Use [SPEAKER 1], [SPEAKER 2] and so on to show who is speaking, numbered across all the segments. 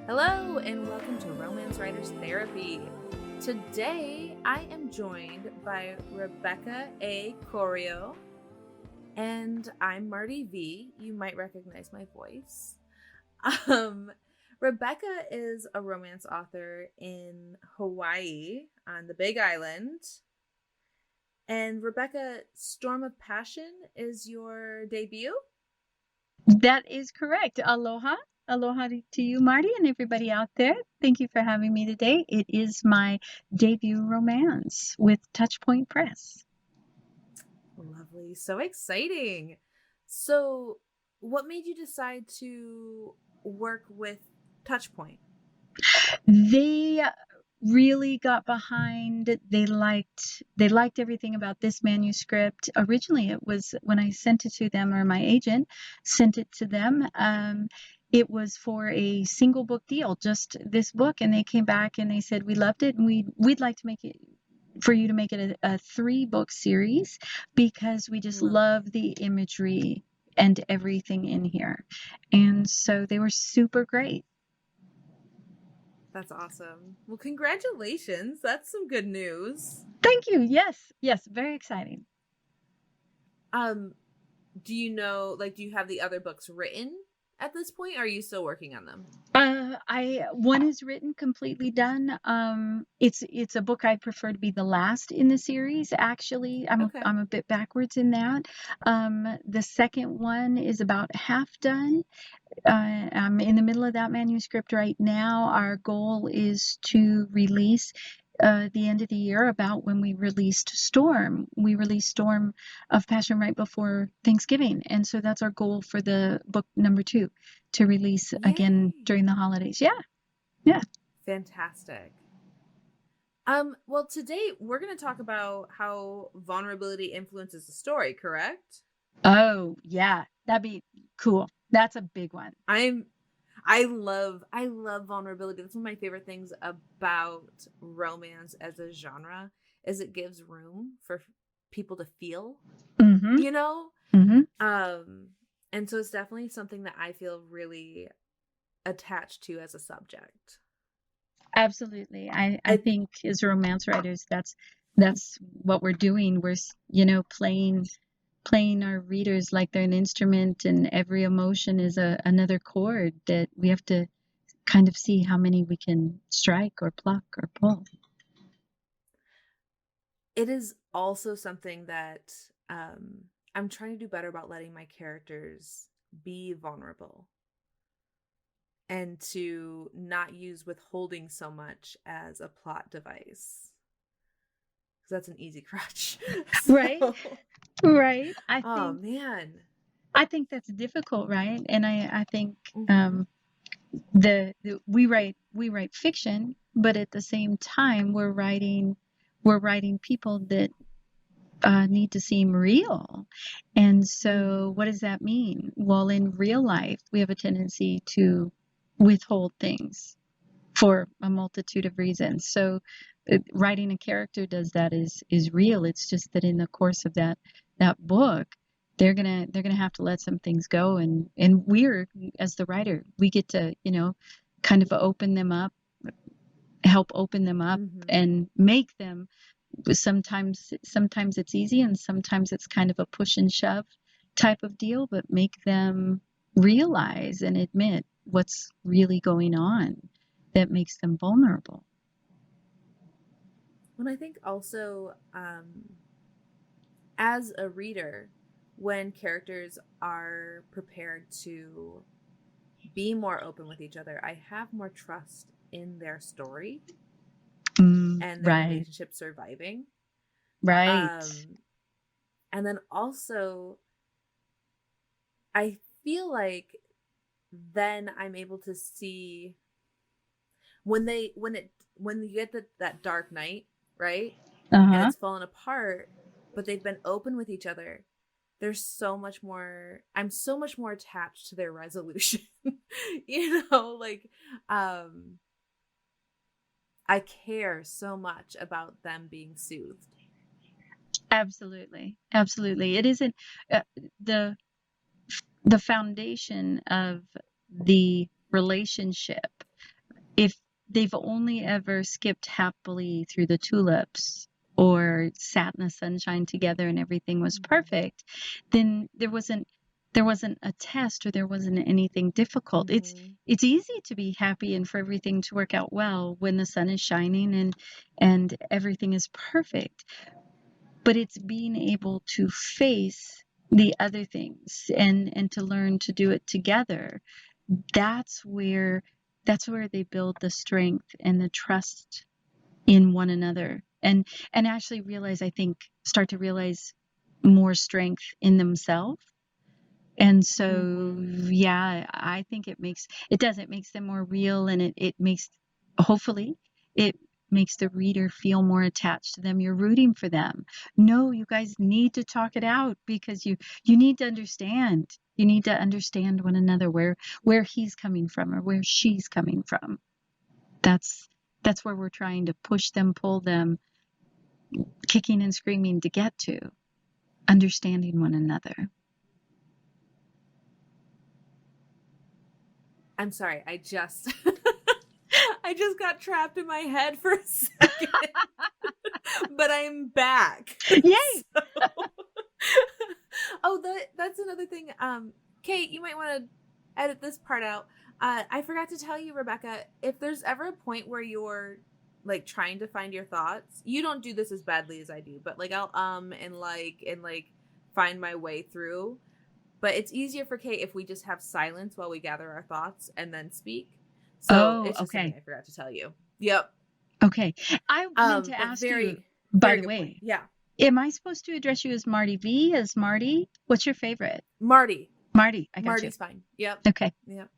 [SPEAKER 1] Hello, and welcome to Romance Writers Therapy. Today, I am joined by Rebecca A. Corio, and I'm Marty V. You might recognize my voice. Rebecca is a romance author in Hawaii on the Big Island. And Rebecca, Storm of Passion is your debut?
[SPEAKER 2] That is correct. Aloha. Aloha to you, Marty, and everybody out there. Thank you for having me today. It is my debut romance with Touchpoint Press.
[SPEAKER 1] Lovely. So exciting. So, what made you decide to work with Touchpoint?
[SPEAKER 2] They really got behind. They liked everything about this manuscript. Originally, it was when I sent it to them, or my agent sent it to them. It was for a single book deal, just this book, and they came back and they said, we loved it, and we'd like to make it for you to make it a 3-book series, because we just love the imagery and everything in here. And so they were super great.
[SPEAKER 1] That's awesome. Well, congratulations. That's some good news.
[SPEAKER 2] Thank you. Yes, very exciting.
[SPEAKER 1] Do you know, do you have the other books written at this point? Or are you still working on them?
[SPEAKER 2] One is written, completely done. It's a book I'd prefer to be the last in the series. Actually, I'm a bit backwards in that. The second one is about half done. I'm in the middle of that manuscript right now. Our goal is to release the end of the year, about when we released Storm. We released Storm of Passion right before Thanksgiving. And so that's our goal for the book number 2, to release again during the holidays. Yeah.
[SPEAKER 1] Fantastic. Well, today we're going to talk about how vulnerability influences the story, correct?
[SPEAKER 2] Oh, yeah. That'd be cool. That's a big one.
[SPEAKER 1] I love vulnerability. That's one of my favorite things about romance as a genre, is it gives room for people to feel, you know? And so it's definitely something that I feel really attached to as a subject.
[SPEAKER 2] Absolutely. I think as romance writers, that's what we're doing. We're, playing our readers like they're an instrument, and every emotion is another chord that we have to kind of see how many we can strike or pluck or pull.
[SPEAKER 1] It is also something that I'm trying to do better about, letting my characters be vulnerable and to not use withholding so much as a plot device, because that's an easy crutch.
[SPEAKER 2] Right. I think that's difficult, right? And I think we write fiction, but at the same time we're writing people that need to seem real. And so what does that mean? Well, in real life, we have a tendency to withhold things for a multitude of reasons. So writing a character does that is real. It's just that in the course of that book, they're gonna have to let some things go, and we're, as the writer, we get to kind of help open them up and make them. Sometimes it's easy, and sometimes it's kind of a push and shove type of deal, but make them realize and admit what's really going on that makes them vulnerable.
[SPEAKER 1] And I think also, as a reader, when characters are prepared to be more open with each other, I have more trust in their story and their relationship surviving.
[SPEAKER 2] Right.
[SPEAKER 1] And then also, I feel like then I'm able to see when you get that dark night, right? And it's fallen apart, but they've been open with each other. There's so much more. I'm so much more attached to their resolution. I care so much about them being soothed.
[SPEAKER 2] Absolutely. It isn't the foundation of the relationship if they've only ever skipped happily through the tulips or sat in the sunshine together and everything was perfect, then there wasn't a test or there wasn't anything difficult. It's easy to be happy and for everything to work out well when the sun is shining and everything is perfect. But it's being able to face the other things and to learn to do it together. That's where they build the strength and the trust in one another and actually start to realize more strength in themselves. And so, yeah, I think it makes them more real, and it makes, hopefully, it makes the reader feel more attached to them. You're rooting for them. No, you guys need to talk it out because you need to understand. You need to understand one another, where he's coming from or where she's coming from. That's where we're trying to push them, pull them, kicking and screaming to get to, understanding one another.
[SPEAKER 1] I'm sorry, I just got trapped in my head for a second. But I'm back.
[SPEAKER 2] Yay!
[SPEAKER 1] Oh, that's another thing. Kate, you might want to edit this part out. I forgot to tell you, Rebecca, if there's ever a point where you're like trying to find your thoughts, you don't do this as badly as I do, but like I'll and find my way through. But it's easier for Kate if we just have silence while we gather our thoughts and then speak. So it's just something I forgot to tell you. Yep.
[SPEAKER 2] Okay. I meant to ask you, by the way,
[SPEAKER 1] point. Yeah.
[SPEAKER 2] Am I supposed to address you as Marty V, as Marty? What's your favorite?
[SPEAKER 1] Marty.
[SPEAKER 2] I got
[SPEAKER 1] Marty's
[SPEAKER 2] you.
[SPEAKER 1] fine. Yep.
[SPEAKER 2] Okay.
[SPEAKER 1] Yep.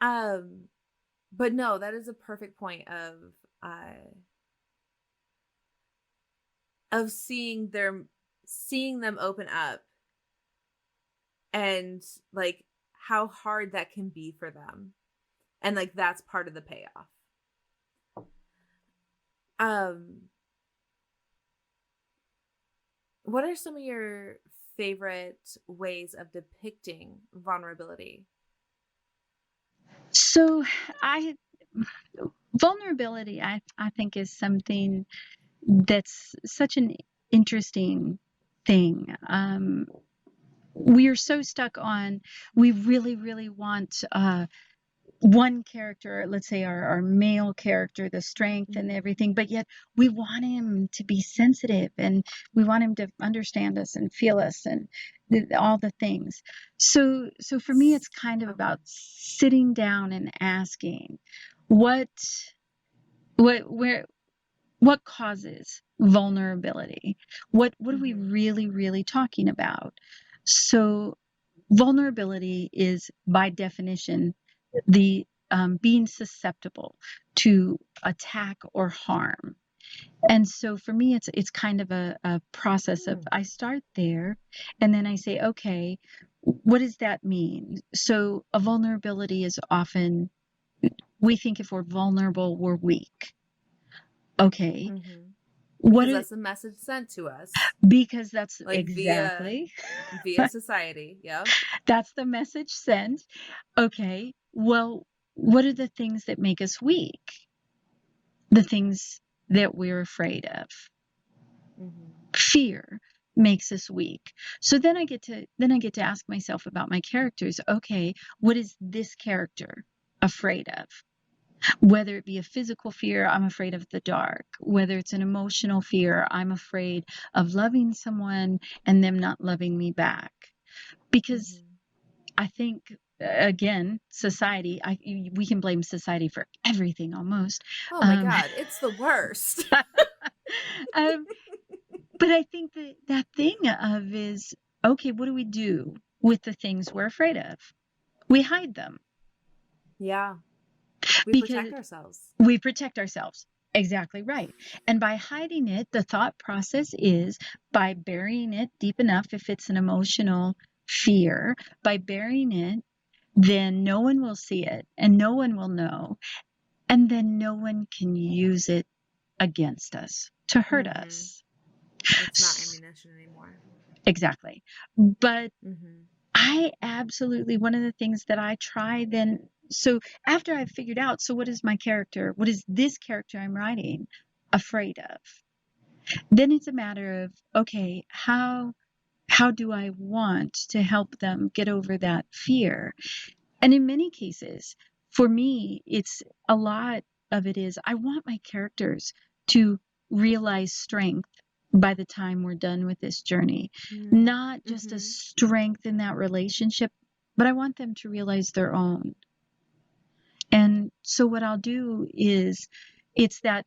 [SPEAKER 1] But no, that is a perfect point of seeing them open up and like how hard that can be for them. And like that's part of the payoff. What are some of your favorite ways of depicting vulnerability?
[SPEAKER 2] So vulnerability, I think, is something that's such an interesting thing. We are so stuck on, we really, really want one character, let's say our male character, the strength and everything, but yet we want him to be sensitive and we want him to understand us and feel us and all the things. So for me, it's kind of about sitting down and asking what causes vulnerability? What are we really, really talking about? So vulnerability is, by definition, the being susceptible to attack or harm. And so for me, it's kind of a process of, I start there and then I say, okay, what does that mean? So a vulnerability is often, we think if we're vulnerable, we're weak. Okay.
[SPEAKER 1] Because that's the message sent to us.
[SPEAKER 2] Because that's
[SPEAKER 1] like
[SPEAKER 2] exactly
[SPEAKER 1] via society. Yeah.
[SPEAKER 2] That's the message sent. Okay. Well, what are the things that make us weak? The things that we're afraid of. Fear makes us weak. So then I get to ask myself about my characters. Okay, what is this character afraid of? Whether it be a physical fear, I'm afraid of the dark. Whether it's an emotional fear, I'm afraid of loving someone and them not loving me back. Because I think, again, society, we can blame society for everything almost.
[SPEAKER 1] Oh my God, it's the worst.
[SPEAKER 2] But I think that thing of is, okay, what do we do with the things we're afraid of? We hide them.
[SPEAKER 1] Yeah. We
[SPEAKER 2] protect ourselves. Exactly right. And by hiding it, the thought process is by burying it deep enough, if it's an emotional fear, by burying it, then no one will see it and no one will know. And then no one can use it against us to hurt us.
[SPEAKER 1] It's not ammunition anymore.
[SPEAKER 2] Exactly. But I absolutely, one of the things that I try then so after I've figured out, so what is this character I'm writing afraid of? Then it's a matter of, okay, how do I want to help them get over that fear? And in many cases, for me, it's a lot of it is I want my characters to realize strength by the time we're done with this journey. Not just a strength in that relationship, but I want them to realize their own. And so what I'll do is it's that,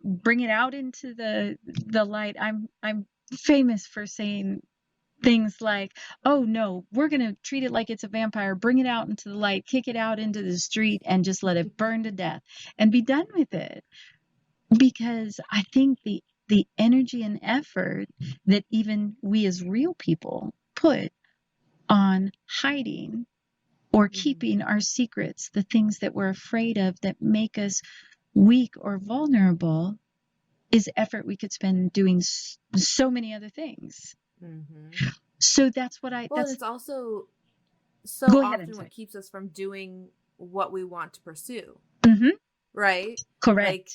[SPEAKER 2] bring it out into the light. I'm famous for saying things like, oh no, we're going to treat it like it's a vampire, bring it out into the light, kick it out into the street, and just let it burn to death and be done with it. Because I think the energy and effort that even we as real people put on hiding or keeping our secrets, the things that we're afraid of that make us weak or vulnerable, is effort we could spend doing so many other things. So that's what
[SPEAKER 1] and it's also so
[SPEAKER 2] go ahead
[SPEAKER 1] often what keeps us from doing what we want to pursue. Right?
[SPEAKER 2] Correct.
[SPEAKER 1] Like,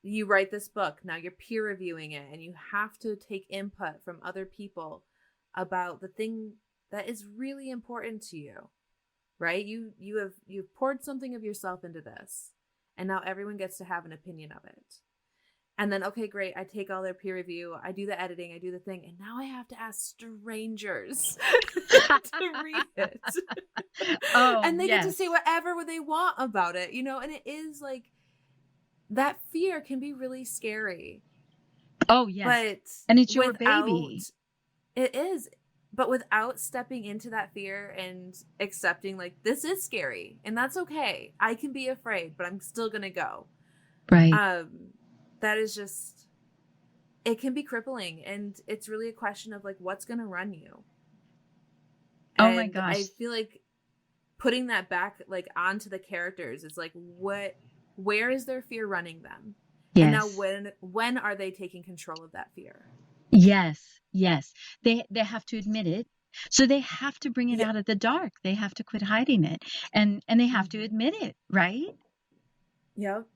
[SPEAKER 1] you write this book, now you're peer reviewing it, and you have to take input from other people about the thing that is really important to you. Right? You've poured something of yourself into this, and now everyone gets to have an opinion of it. And then, okay, great, I take all their peer review, I do the editing, I do the thing, and now I have to ask strangers to read it. And they get to say whatever they want about it, and it is like, that fear can be really scary.
[SPEAKER 2] Oh, yes. And it's your baby.
[SPEAKER 1] It is. But without stepping into that fear and accepting, like, this is scary, and that's okay. I can be afraid, but I'm still going to go.
[SPEAKER 2] Right.
[SPEAKER 1] That is just, it can be crippling. And it's really a question of, like, what's going to run you?
[SPEAKER 2] Oh my gosh.
[SPEAKER 1] I feel like putting that back, like, onto the characters is like, where is their fear running them?
[SPEAKER 2] Yes.
[SPEAKER 1] And now when are they taking control of that fear?
[SPEAKER 2] Yes. They have to admit it. So they have to bring it out of the dark. They have to quit hiding it. And they have to admit it, right?
[SPEAKER 1] Yep.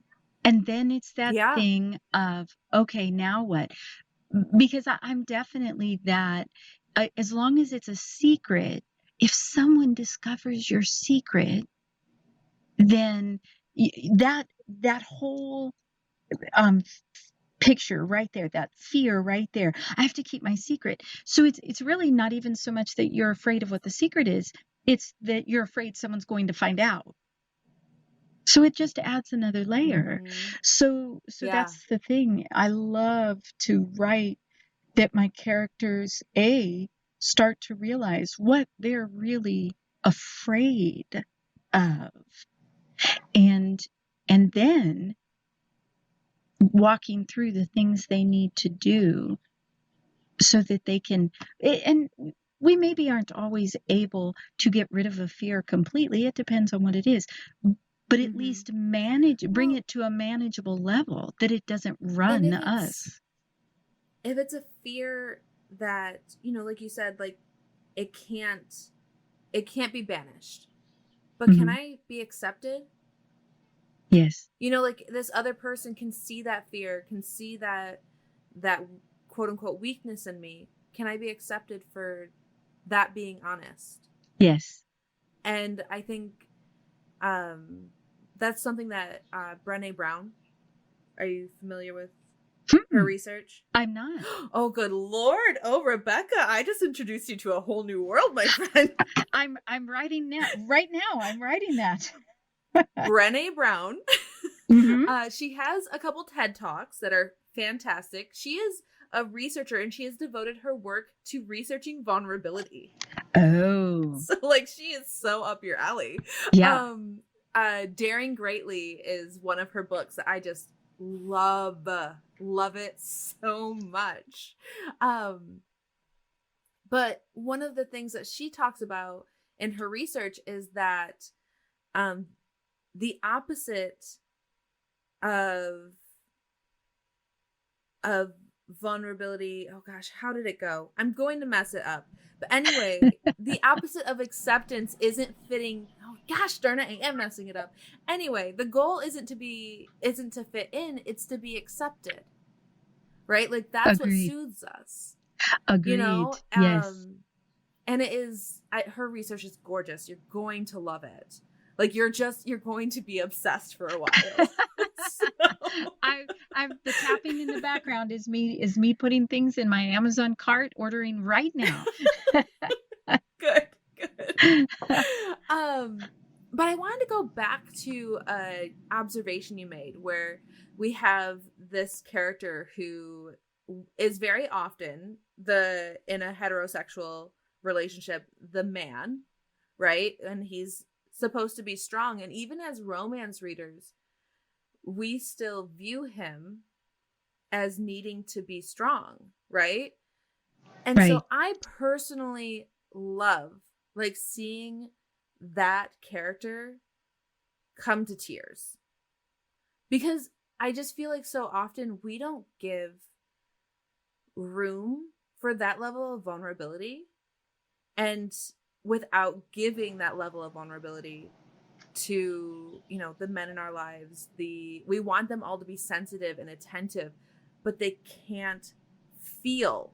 [SPEAKER 2] And then it's that thing of, okay, now what? Because I'm definitely that, as long as it's a secret, if someone discovers your secret, then that whole picture right there, that fear right there, I have to keep my secret. So it's really not even so much that you're afraid of what the secret is, it's that you're afraid someone's going to find out. So it just adds another layer. So that's the thing. I love to write that my characters start to realize what they're really afraid of, and then walking through the things they need to do so that they can, and we maybe aren't always able to get rid of a fear completely. It depends on what it is, but at least bring it to a manageable level that it doesn't run us.
[SPEAKER 1] If it's a fear that, like you said, like, it can't be banished, but can I be accepted?
[SPEAKER 2] Yes.
[SPEAKER 1] Like, this other person can see that fear, can see that quote unquote weakness in me. Can I be accepted for that being honest?
[SPEAKER 2] Yes.
[SPEAKER 1] And I think that's something that Brené Brown, are you familiar with her research?
[SPEAKER 2] I'm not.
[SPEAKER 1] Oh, good Lord. Oh, Rebecca, I just introduced you to a whole new world, my friend.
[SPEAKER 2] I'm writing that right now. I'm writing that.
[SPEAKER 1] Brené Brown. She has a couple TED Talks that are fantastic. She is a researcher, and she has devoted her work to researching vulnerability.
[SPEAKER 2] Oh.
[SPEAKER 1] So, like, she is so up your alley.
[SPEAKER 2] Yeah.
[SPEAKER 1] Daring Greatly is one of her books that I just love it so much. But one of the things that she talks about in her research is that the opposite of vulnerability. Oh gosh, how did it go? I'm going to mess it up. But anyway, the opposite of acceptance isn't fitting. Oh gosh darn it, I am messing it up. Anyway, the goal isn't to fit in, it's to be accepted. Right? Like that's what
[SPEAKER 2] Agreed.
[SPEAKER 1] soothes us. You
[SPEAKER 2] Agreed.
[SPEAKER 1] know?
[SPEAKER 2] Yes.
[SPEAKER 1] And it is her research is gorgeous. You're going to love it. Like you're going to be obsessed for a while. So.
[SPEAKER 2] I the tapping in the background is me putting things in my Amazon cart, ordering right now.
[SPEAKER 1] Good. But I wanted to go back to an observation you made where we have this character who is very often in a heterosexual relationship, the man, right? And he's supposed to be strong. And even as romance readers, we still view him as needing to be strong, right? And
[SPEAKER 2] Right.
[SPEAKER 1] so I personally love like seeing that character come to tears, because I just feel like so often we don't give room for that level of vulnerability, and without giving that level of vulnerability to, you know, the men in our lives, we want them all to be sensitive and attentive, but they can't feel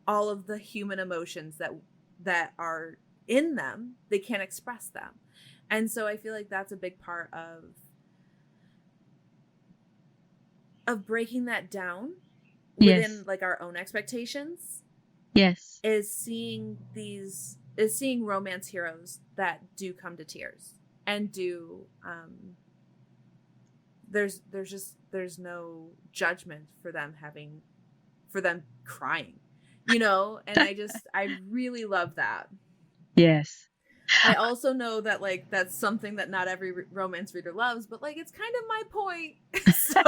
[SPEAKER 1] all of the human emotions that are in them. They can't express them. And so I feel like that's a big part of breaking that down within
[SPEAKER 2] Yes.
[SPEAKER 1] like our own expectations,
[SPEAKER 2] Yes.
[SPEAKER 1] is seeing romance heroes that do come to tears and do there's no judgment for them crying, you know. And I really love that.
[SPEAKER 2] Yes.
[SPEAKER 1] I also know that like that's something that not every romance reader loves, but like it's kind of my point. So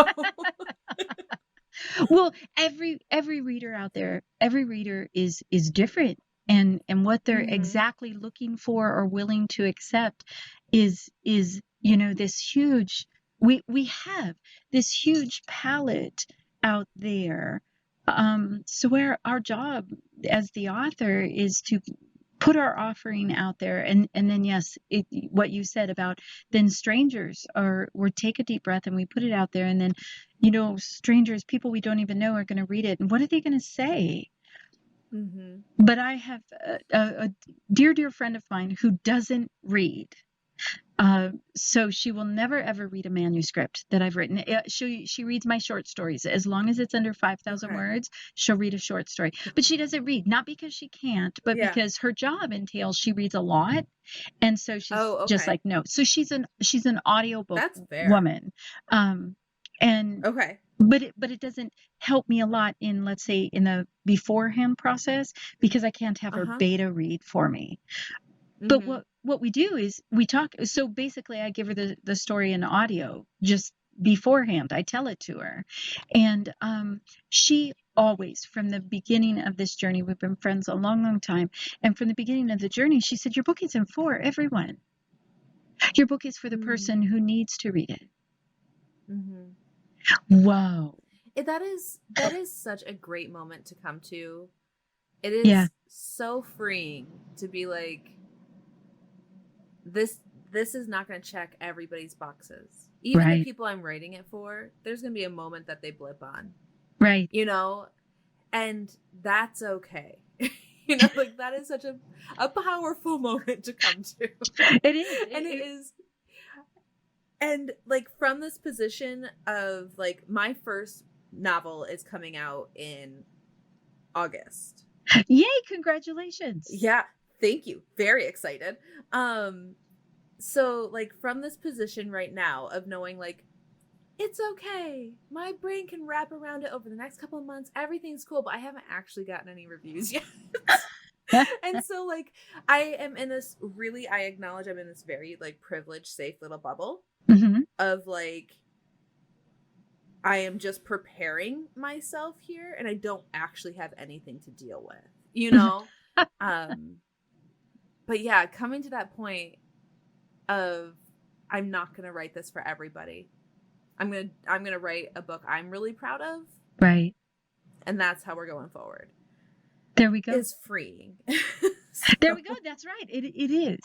[SPEAKER 2] Well, every reader out there, every reader is different, and what they're
[SPEAKER 1] mm-hmm.
[SPEAKER 2] exactly looking for or willing to accept is you know, this huge, we have this huge palette out there. So our job as the author is to put our offering out there, and then yes, what you said about then strangers, or take a deep breath and we put it out there, and then, you know, strangers, people we don't even know, are going to read it, and what are they going to say?
[SPEAKER 1] Mm-hmm.
[SPEAKER 2] But I have a dear friend of mine who doesn't read. So she will never ever read a manuscript that I've written. She reads my short stories. As long as it's under 5,000
[SPEAKER 1] Okay.
[SPEAKER 2] words, she'll read a short story. But she doesn't read, not because she can't, but
[SPEAKER 1] Yeah.
[SPEAKER 2] because her job entails she reads a lot. And so she's just
[SPEAKER 1] Okay.
[SPEAKER 2] like, no. So she's an audiobook
[SPEAKER 1] That's fair.
[SPEAKER 2] woman. And
[SPEAKER 1] Okay.
[SPEAKER 2] but it doesn't help me a lot in, let's say, in the beforehand process, because I can't have her
[SPEAKER 1] Uh-huh.
[SPEAKER 2] beta read for me. But
[SPEAKER 1] Mm-hmm.
[SPEAKER 2] what we do is we talk. So basically, I give her the story in audio just beforehand. I tell it to her, and she always, from the beginning of this journey, we've been friends a long time, and from the beginning of the journey, she said, "Your book isn't for everyone. Your book is for the person who needs to read it."
[SPEAKER 1] Mm-hmm.
[SPEAKER 2] Whoa.
[SPEAKER 1] That is such a great moment to come to. It
[SPEAKER 2] Yeah.
[SPEAKER 1] is so freeing to be like, this is not going to check everybody's boxes. Even the
[SPEAKER 2] Right.
[SPEAKER 1] people I'm writing it for, there's going to be a moment that they blip on,
[SPEAKER 2] Right.
[SPEAKER 1] you know, and that's okay. You know, like that is such a powerful moment to come to.
[SPEAKER 2] It is.
[SPEAKER 1] And it is. And like from this position of like, my first novel is coming out in August.
[SPEAKER 2] Yay, congratulations.
[SPEAKER 1] Yeah, thank you. Very excited. So like from this position right now of knowing like it's okay, my brain can wrap around it over the next couple of months, everything's cool, but I haven't actually gotten any reviews yet. And so like I acknowledge I'm in this very like privileged, safe little bubble of like I am just preparing myself here and I don't actually have anything to deal with, you know? But yeah, coming to that point of I'm not going to write this for everybody. I'm going to write a book I'm really proud of.
[SPEAKER 2] Right.
[SPEAKER 1] and that's how we're going forward.
[SPEAKER 2] There we go.
[SPEAKER 1] Is freeing.
[SPEAKER 2] There we go. That's right. It is.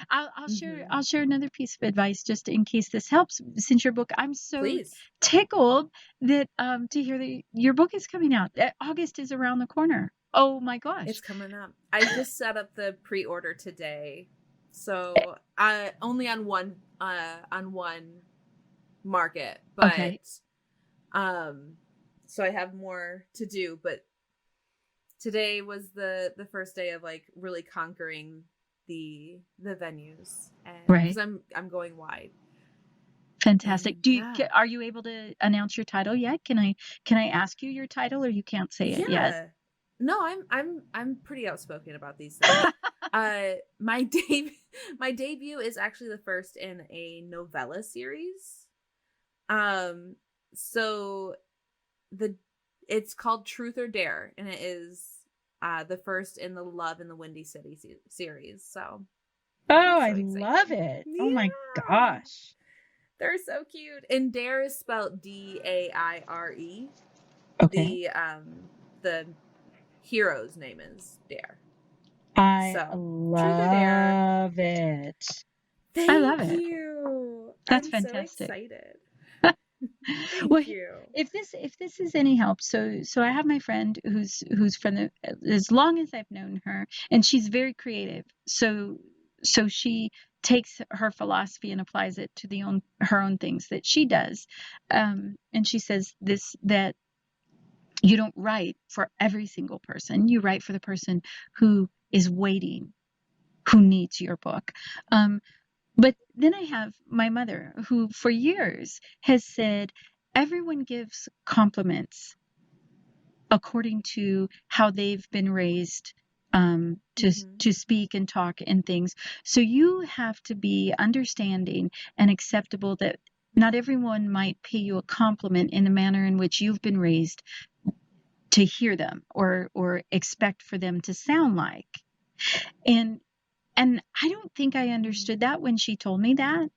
[SPEAKER 2] I'll share another piece of advice just in case this helps. Since your book, I'm so
[SPEAKER 1] Please.
[SPEAKER 2] tickled that to hear that your book is coming out. August is around the corner. Oh my gosh.
[SPEAKER 1] It's coming up. I just set up the pre-order today. So only on one market, but
[SPEAKER 2] okay.
[SPEAKER 1] So I have more to do, but today was the first day of like really conquering the venues, and
[SPEAKER 2] right.
[SPEAKER 1] because I'm going wide.
[SPEAKER 2] Fantastic. Are you able to announce your title yet? Can I ask you your title, or you can't say it yet?
[SPEAKER 1] No, I'm pretty outspoken about these things. My debut is actually the first in a novella series. So it's called Truth or Dare, and it is the first in the Love in the Windy City series. So
[SPEAKER 2] I love it.
[SPEAKER 1] Yeah.
[SPEAKER 2] Oh my gosh.
[SPEAKER 1] They're so cute. And Daire is spelled Daire.
[SPEAKER 2] Okay.
[SPEAKER 1] The hero's name is Daire.
[SPEAKER 2] I love it.
[SPEAKER 1] I love it.
[SPEAKER 2] That's
[SPEAKER 1] I'm
[SPEAKER 2] fantastic.
[SPEAKER 1] So excited.
[SPEAKER 2] Well, if this is any help, so I have my friend who's from as long as I've known her, and she's very creative. So she takes her philosophy and applies it to her own things that she does. And she says that you don't write for every single person. You write for the person who is waiting, who needs your book. But then I have my mother, who for years has said, everyone gives compliments according to how they've been raised to speak and talk and things. So you have to be understanding and acceptable that not everyone might pay you a compliment in the manner in which you've been raised to hear them or expect for them to sound like. And I don't think I understood that when she told me that.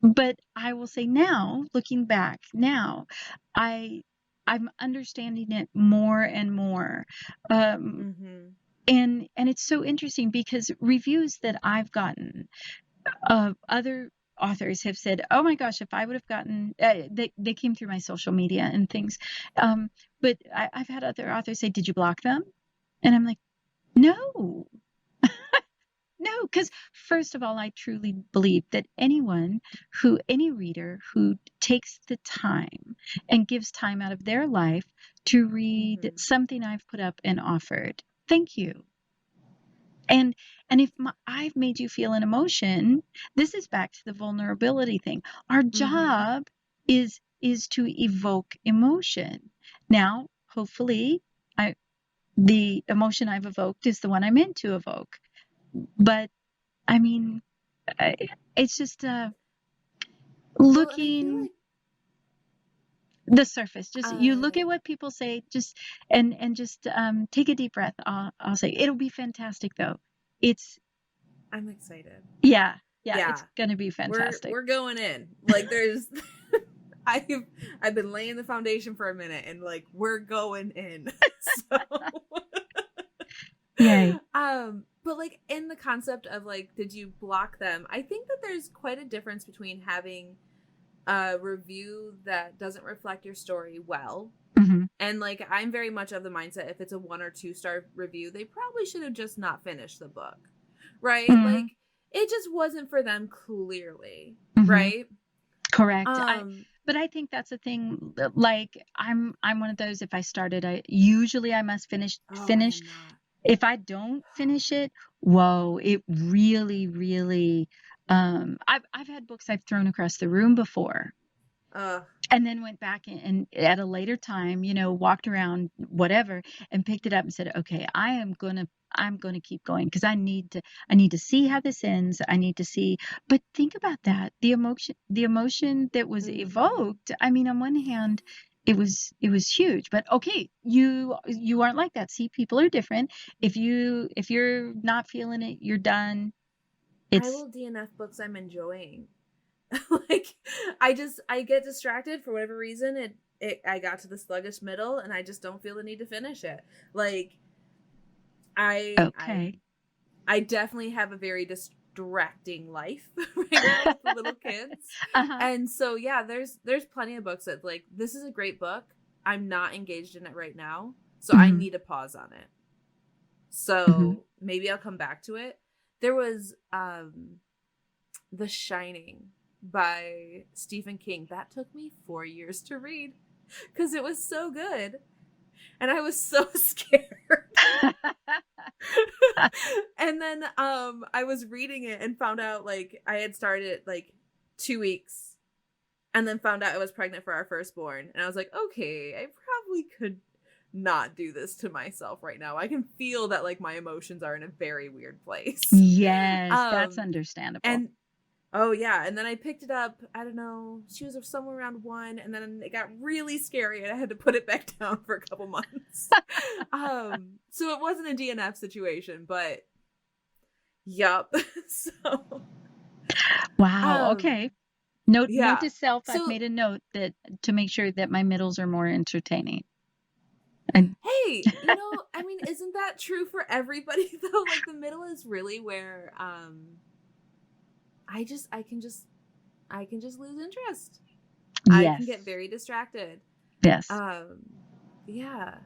[SPEAKER 2] But I will say now, looking back now, I'm understanding it more and more. And it's so interesting because reviews that I've gotten of other authors have said, oh my gosh, if I would have gotten, they came through my social media and things. But I've had other authors say, did you block them? And I'm like, no. No, because first of all, I truly believe that any reader who takes the time and gives time out of their life to read something I've put up and offered, thank you. And if I've made you feel an emotion, this is back to the vulnerability thing. Our job is to evoke emotion. Now, hopefully, the emotion I've evoked is the one I meant to evoke. But I mean, it's just looking the surface. Just you look at what people say, just and just take a deep breath. I'll say it'll be fantastic, though.
[SPEAKER 1] I'm excited.
[SPEAKER 2] Yeah, it's gonna be fantastic.
[SPEAKER 1] We're going in. Like there's, I've been laying the foundation for a minute, and like we're going in. So.
[SPEAKER 2] Yay.
[SPEAKER 1] But like in the concept of like, did you block them? I think that there's quite a difference between having a review that doesn't reflect your story well. And like, I'm very much of the mindset, if it's a 1 or 2 star review, they probably should have just not finished the book. Right? Like it just wasn't for them clearly. Right?
[SPEAKER 2] Correct. But I think that's a thing. Like I'm one of those, if I started, I must finish. If I don't finish it, whoa, it really, really, I've had books I've thrown across the room before. And then went back and at a later time, walked around whatever and picked it up and said, okay, I'm going to keep going because I need to see how this ends. I need to see, but think about that. The emotion that was evoked. I mean, on one hand, it was huge, but okay, you aren't like that. See, people are different. If you're not feeling it, you're done.
[SPEAKER 1] I will DNF books I'm enjoying Like, I get distracted for whatever reason. I got to the sluggish middle, and I just don't feel the need to finish it. Like, I I
[SPEAKER 2] Okay.
[SPEAKER 1] I definitely have a very distracting life right now with the little kids.
[SPEAKER 2] Uh-huh.
[SPEAKER 1] And so yeah, there's plenty of books that like, this is a great book. I'm not engaged in it right now, so I
[SPEAKER 2] Hmm.
[SPEAKER 1] need a pause on it.
[SPEAKER 2] Hmm.
[SPEAKER 1] So maybe I'll come back to it. There was The Shining by Stephen King. That took me 4 years to read cuz it was so good and I was so scared. And then I was reading it and found out like I had started like 2 weeks and then found out I was pregnant for our firstborn and I was like, "Okay, I probably could not do this to myself right now. I can feel that like my emotions are in a very weird place."
[SPEAKER 2] Yes, that's
[SPEAKER 1] Um
[SPEAKER 2] understandable.
[SPEAKER 1] and oh yeah, and then I picked it up, I don't know, she was somewhere around 1 and then it got really scary and I had to put it back down for a couple months. So it wasn't a DNF situation, but yup. So
[SPEAKER 2] Wow.
[SPEAKER 1] um
[SPEAKER 2] Okay. Note
[SPEAKER 1] yeah.
[SPEAKER 2] to self, I've
[SPEAKER 1] So
[SPEAKER 2] made a note that to make sure that my middles are more entertaining. And
[SPEAKER 1] hey, I mean, isn't that true for everybody though? Like the middle is really where I just I can just lose interest. I can get
[SPEAKER 2] yes.
[SPEAKER 1] very distracted.
[SPEAKER 2] Yes.
[SPEAKER 1] Um yeah.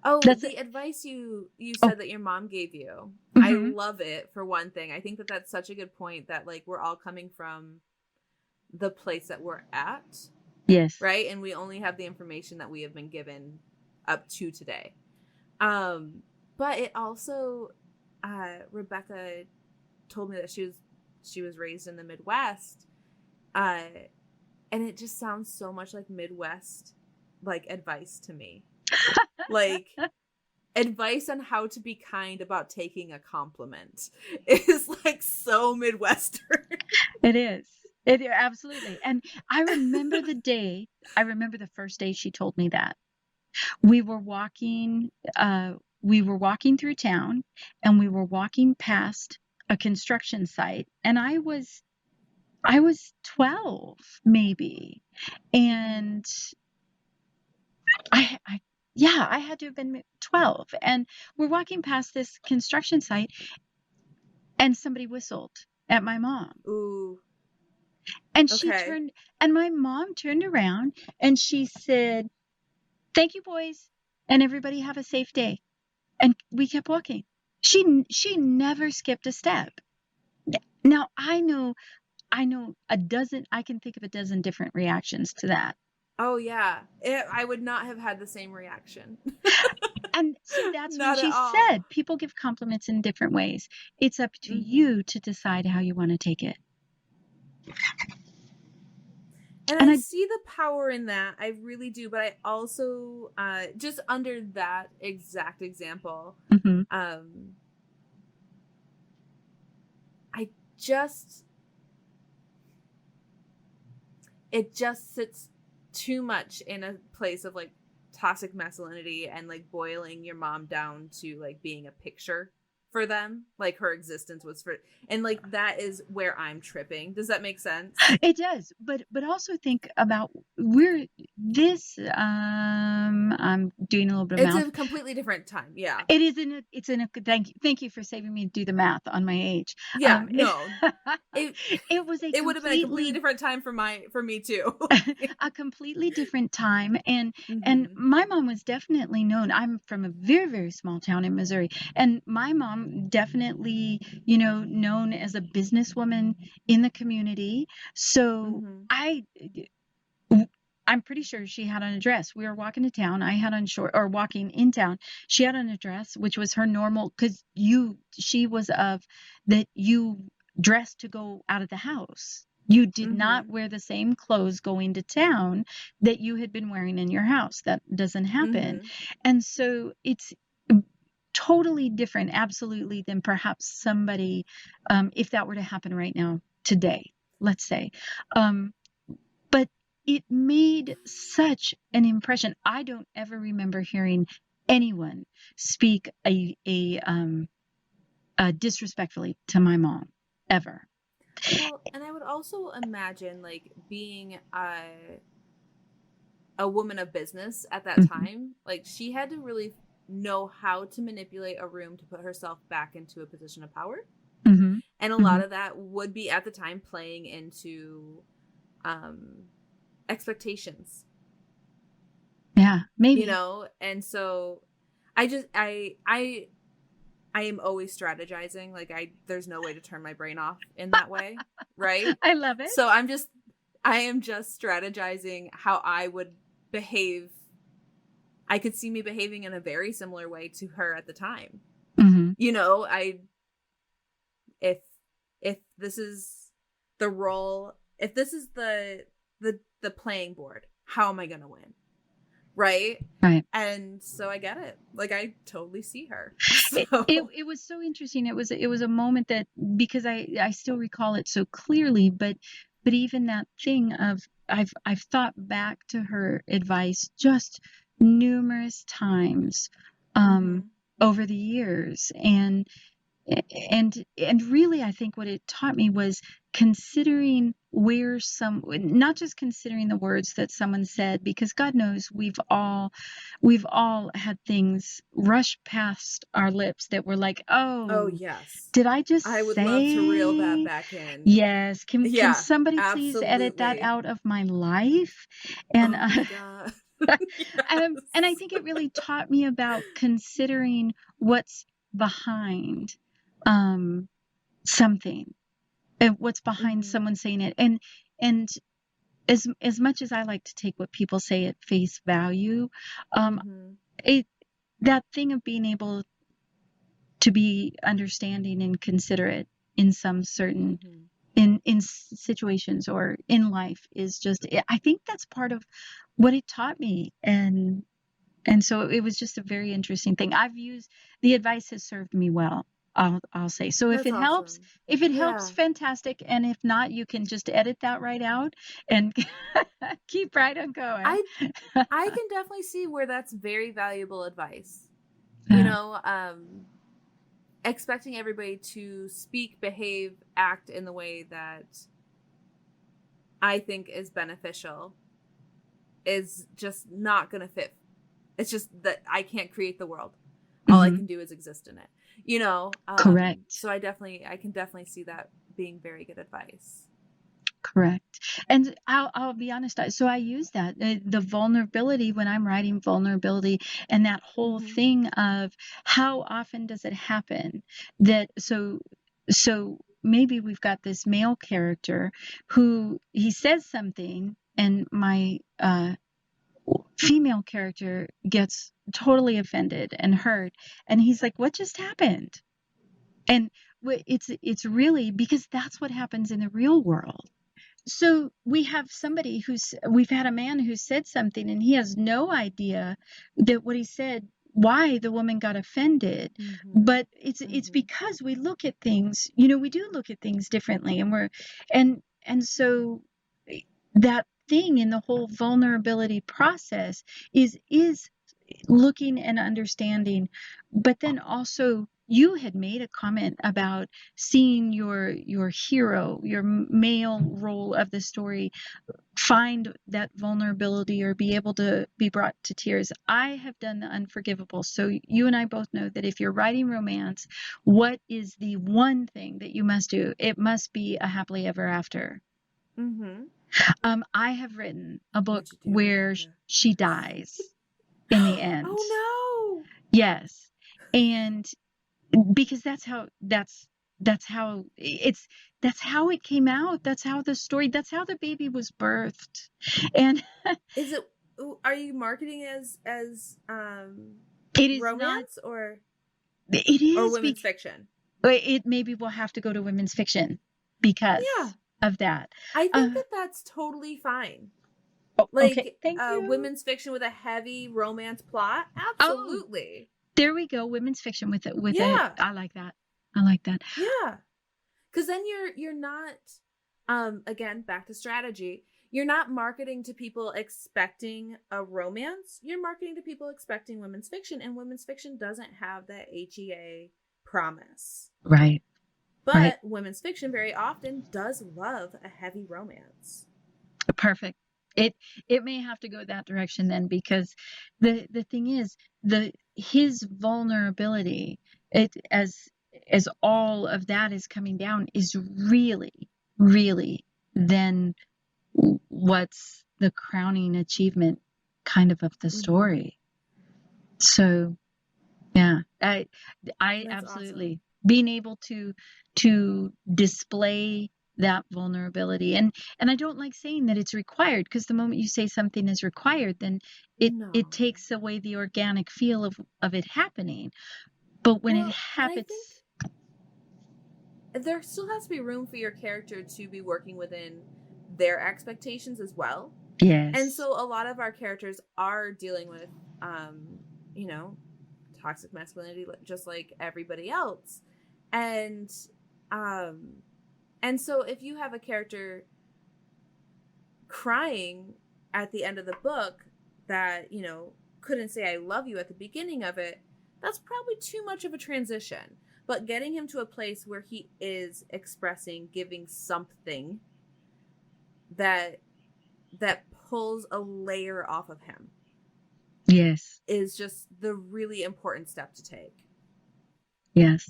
[SPEAKER 1] Oh,
[SPEAKER 2] That's
[SPEAKER 1] the advice you
[SPEAKER 2] oh,
[SPEAKER 1] said that your mom gave you. I
[SPEAKER 2] mhm.
[SPEAKER 1] love it for one thing. I think that that's such a good point that like we're all coming from the place that we're at,
[SPEAKER 2] Yes.
[SPEAKER 1] right? And we only have the information that we have been given up to today. But it also Rebecca told me that she was raised in the Midwest. Uh and it just sounds so much like Midwest like advice to me. Like advice on how to be kind about taking a compliment is like so Midwestern.
[SPEAKER 2] It is. Absolutely. And I remember the first day she told me that. We were walking uh we were walking through town and we were walking past a construction site and I was 12 maybe.
[SPEAKER 1] Mm-hmm.
[SPEAKER 2] And I yeah, I had to have been 12 and we're walking past this construction site and somebody whistled at my mom.
[SPEAKER 1] Ooh,
[SPEAKER 2] And
[SPEAKER 1] okay.
[SPEAKER 2] my mom turned around and she said, "Thank you, boys, and everybody have a safe day." And we kept walking. She never skipped a step. Now I can think of a dozen different reactions to that.
[SPEAKER 1] Oh yeah, I would not have had the same reaction.
[SPEAKER 2] And see, that's when
[SPEAKER 1] Not at
[SPEAKER 2] she
[SPEAKER 1] all.
[SPEAKER 2] said people give compliments in different ways. It's up to
[SPEAKER 1] Mm-hmm.
[SPEAKER 2] you to decide how you want to take it.
[SPEAKER 1] And
[SPEAKER 2] And
[SPEAKER 1] I
[SPEAKER 2] I
[SPEAKER 1] see the power in that. I really do. But I also, just under that exact example,
[SPEAKER 2] mhm.
[SPEAKER 1] um, I just, it just sits too much in a place of like toxic masculinity and like boiling your mom down to like being a picture for them. Like her existence was for, and like that is where I'm tripping. Does that make sense?
[SPEAKER 2] It does, but also think about we're this. I'm doing a little bit of
[SPEAKER 1] It's
[SPEAKER 2] math.
[SPEAKER 1] a completely different time. Yeah.
[SPEAKER 2] It is in a. It's in a. Thank you for saving me to do the math on my age.
[SPEAKER 1] Yeah. No, it,
[SPEAKER 2] It was a
[SPEAKER 1] it would have been a completely
[SPEAKER 2] completely
[SPEAKER 1] different time for me too.
[SPEAKER 2] a completely different time and
[SPEAKER 1] Mm-hmm.
[SPEAKER 2] my mom was definitely known. I'm from a very very small town in Missouri and my mom definitely known as a businesswoman in the community. So
[SPEAKER 1] Mm-hmm.
[SPEAKER 2] I'm pretty sure she had an address. We were walking to town. I had on short or walking in town. She had an address, which was her normal because she was of that you dressed to go out of the house. You did
[SPEAKER 1] Mm-hmm.
[SPEAKER 2] not wear the same clothes going to town that you had been wearing in your house. That doesn't happen.
[SPEAKER 1] Mm-hmm.
[SPEAKER 2] And so it's totally different, absolutely, than perhaps somebody, if that were to happen right now, today, let's say. Um, but it made such an impression. I don't ever remember hearing anyone speak disrespectfully to my mom ever.
[SPEAKER 1] Well, and I would also imagine like being a woman of business at that
[SPEAKER 2] Mm-hmm,
[SPEAKER 1] time, like she had to really know how to manipulate a room to put herself back into a position of power.
[SPEAKER 2] mm-hmm,
[SPEAKER 1] And a
[SPEAKER 2] mm-hmm.
[SPEAKER 1] lot of that would be at the time playing into um expectations,
[SPEAKER 2] Yeah, maybe.
[SPEAKER 1] and so I just I am always strategizing. Like there's no way to turn my brain off in that way, right?
[SPEAKER 2] I love it.
[SPEAKER 1] So I am just strategizing how I would behave. I could see me behaving in a very similar way to her at the time.
[SPEAKER 2] Mm-hmm.
[SPEAKER 1] I if this is the role, if this is the playing board, how am I going to win? Right?
[SPEAKER 2] Right.
[SPEAKER 1] And so I get it. Like I totally see her.
[SPEAKER 2] It was so interesting. It was a moment that, because I still recall it so clearly, but even that thing of, I've thought back to her advice just numerous times um
[SPEAKER 1] Mhm.
[SPEAKER 2] over the years, and really I think what it taught me was considering where not just considering the words that someone said, because God knows we've all had things rush past our lips that were like,
[SPEAKER 1] Oh,
[SPEAKER 2] oh,
[SPEAKER 1] yes.
[SPEAKER 2] did I just
[SPEAKER 1] I would love to reel that
[SPEAKER 2] say?
[SPEAKER 1] back in.
[SPEAKER 2] Yes, can
[SPEAKER 1] Yeah,
[SPEAKER 2] somebody please edit that
[SPEAKER 1] absolutely.
[SPEAKER 2] out of my life? And
[SPEAKER 1] Oh my god.
[SPEAKER 2] and I
[SPEAKER 1] Yes.
[SPEAKER 2] think it really taught me about considering what's behind um something, and what's behind
[SPEAKER 1] Mhm.
[SPEAKER 2] someone saying it. And as much as I like to take what people say at face value, um
[SPEAKER 1] Mhm.
[SPEAKER 2] it that thing of being able to be understanding and considerate in some certain,
[SPEAKER 1] Mhm.
[SPEAKER 2] in situations or in life, is just, I think that's part of what it taught me. And so it was just a very interesting thing. I've used The advice has served me well. I'll say. So
[SPEAKER 1] That's awesome.
[SPEAKER 2] if it helps,
[SPEAKER 1] Yeah.
[SPEAKER 2] fantastic. And if not, you can just edit that right out and keep right on going.
[SPEAKER 1] I I can definitely see where that's very valuable advice. You
[SPEAKER 2] Yeah.
[SPEAKER 1] know, expecting everybody to speak, behave, act in the way that I think is beneficial is just not going to fit. It's just that I can't create the world. All I
[SPEAKER 2] Hmm.
[SPEAKER 1] can do is exist in it.
[SPEAKER 2] Correct.
[SPEAKER 1] So I can definitely see that being very good advice.
[SPEAKER 2] Correct. And I'll be honest. So I use that, the vulnerability, when I'm writing vulnerability, and that whole
[SPEAKER 1] Mm-hmm.
[SPEAKER 2] thing of how often does it happen that, so maybe we've got this male character who he says something, and my female character gets totally offended and hurt, and he's like, what just happened? And it's really because that's what happens in the real world. So we've had a man who said something, and he has no idea that what he said, why the woman got offended.
[SPEAKER 1] Mm-hmm.
[SPEAKER 2] But it's
[SPEAKER 1] Mm-hmm.
[SPEAKER 2] because we look at things, we do look at things differently, and so that thing in the whole vulnerability process is looking and understanding. But then also, you had made a comment about seeing your hero, your male role of the story, find that vulnerability or be able to be brought to tears. I have done the unforgivable. So you and I both know that if you're writing romance, what is the one thing that you must do? It must be a happily ever after.
[SPEAKER 1] Mm-hmm.
[SPEAKER 2] I have written a book
[SPEAKER 1] What'd you do,
[SPEAKER 2] where
[SPEAKER 1] Rebecca?
[SPEAKER 2] she dies in the end.
[SPEAKER 1] Oh
[SPEAKER 2] Yes. And because that's how that's how it came out. That's how that's how the baby was birthed. And
[SPEAKER 1] no! Is it? Are you marketing as
[SPEAKER 2] it is not,
[SPEAKER 1] romance or
[SPEAKER 2] it is
[SPEAKER 1] women's fiction?
[SPEAKER 2] it maybe will have to go to women's fiction because
[SPEAKER 1] Yeah,
[SPEAKER 2] of that.
[SPEAKER 1] I think
[SPEAKER 2] Uh,
[SPEAKER 1] that that's totally fine.
[SPEAKER 2] oh, okay.
[SPEAKER 1] Like
[SPEAKER 2] Thank you.
[SPEAKER 1] women's fiction with a heavy romance plot,
[SPEAKER 2] Oh,
[SPEAKER 1] absolutely.
[SPEAKER 2] there we go. Women's fiction with a,
[SPEAKER 1] Yeah,
[SPEAKER 2] I like that. I like that.
[SPEAKER 1] yeah. Because then you're not, again, back to strategy. You're not marketing to people expecting a romance. You're marketing to people expecting women's fiction, and women's fiction doesn't have that HEA promise.
[SPEAKER 2] Right. Right.
[SPEAKER 1] But women's fiction very often does love a heavy romance.
[SPEAKER 2] Perfect. It may have to go that direction then, because the thing is, his vulnerability, it as all of that is coming down, is really then what's the crowning achievement kind of the story. So yeah, I
[SPEAKER 1] That's
[SPEAKER 2] absolutely
[SPEAKER 1] awesome.
[SPEAKER 2] being able to display that vulnerability. And I don't like saying that it's required, because the moment you say something is required, then it
[SPEAKER 1] No.
[SPEAKER 2] takes away the organic feel of it happening. But when it
[SPEAKER 1] Well, and I
[SPEAKER 2] happens,
[SPEAKER 1] think there still has to be room for your character to be working within their expectations as well. And
[SPEAKER 2] yes,
[SPEAKER 1] so a lot of our characters are dealing with you know, toxic masculinity just like everybody else. And um and so if you have a character crying at the end of the book that, you know, couldn't say I love you at the beginning of it, that's probably too much of a transition. But getting him to a place where he is expressing, giving something that pulls a layer off of him
[SPEAKER 2] yes,
[SPEAKER 1] is just the really important step to take.
[SPEAKER 2] yes.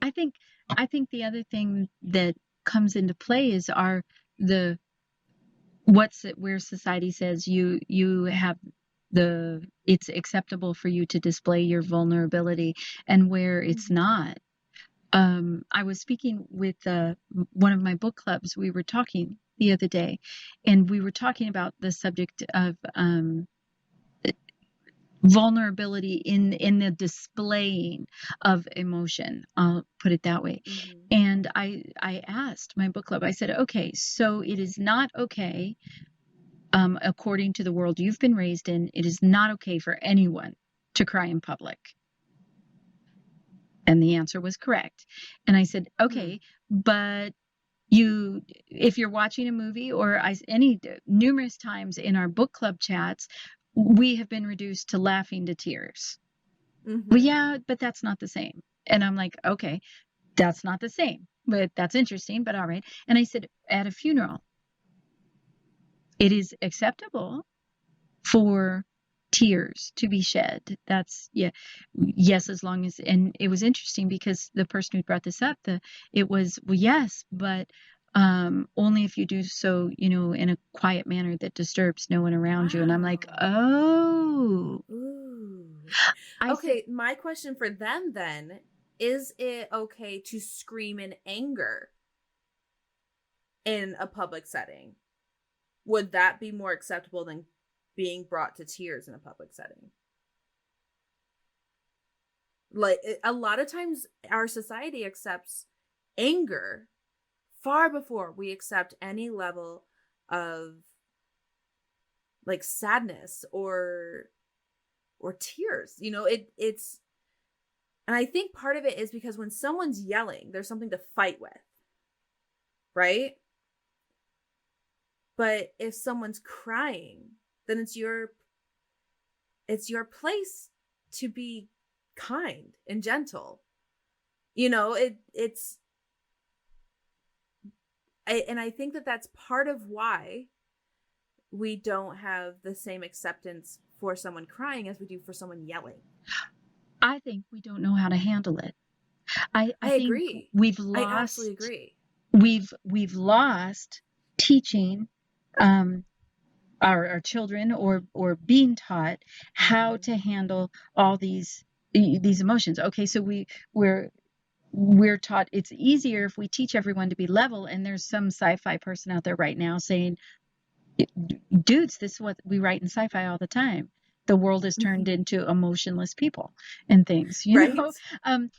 [SPEAKER 2] I think the other thing that comes into play is the what's it where society says you have it's acceptable for you to display your vulnerability, and where it's
[SPEAKER 1] Mm-hmm.
[SPEAKER 2] not. I was speaking with one of my book clubs. We were talking the other day, and we were talking about the subject of vulnerability in the displaying of emotion. I'll put it that way.
[SPEAKER 1] Mm-hmm.
[SPEAKER 2] And I asked my book club, I said, okay, so it is not okay, according to the world you've been raised in, it is not okay for anyone to cry in public. And the answer was correct. And I said,
[SPEAKER 1] Hmm.
[SPEAKER 2] okay, but if you're watching a movie, or numerous times in our book club chats, we have been reduced to laughing to tears. Well,
[SPEAKER 1] Mm-hmm.
[SPEAKER 2] yeah, but that's not the same. And I'm like, okay, that's not the same, but that's interesting, but all right. And I said, at a funeral, it is acceptable for tears to be shed. That's, yeah, yes, as long as, and it was interesting because the person who brought this up, it was, well, yes, but only if you do so, in a quiet manner that disturbs no one around you. And I'm like,
[SPEAKER 1] Wow.
[SPEAKER 2] oh,
[SPEAKER 1] Ooh.
[SPEAKER 2] I said,
[SPEAKER 1] Okay, my question for them then, is it okay to scream in anger in a public setting? Would that be more acceptable than being brought to tears in a public setting? Like a lot of times our society accepts anger far before we accept any level of like sadness or tears. You know, it's and I think part of it is because when someone's yelling, there's something to fight with, right? But if someone's crying, then it's your place to be kind and gentle. You know, and I think that that's part of why we don't have the same acceptance for someone crying as we do for someone yelling.
[SPEAKER 2] I think we don't know how to handle it. I
[SPEAKER 1] I
[SPEAKER 2] think
[SPEAKER 1] agree.
[SPEAKER 2] we've
[SPEAKER 1] I absolutely
[SPEAKER 2] lost
[SPEAKER 1] agree.
[SPEAKER 2] we've lost teaching, um, our children, or being taught how
[SPEAKER 1] Mm-hmm.
[SPEAKER 2] to handle all these emotions. Okay, so we're taught it's easier if we teach everyone to be level, and there's some sci-fi person out there right now saying, dudes, this is what we write in sci-fi all the time. The world is turned into emotionless people and things,
[SPEAKER 1] Right?
[SPEAKER 2] Um,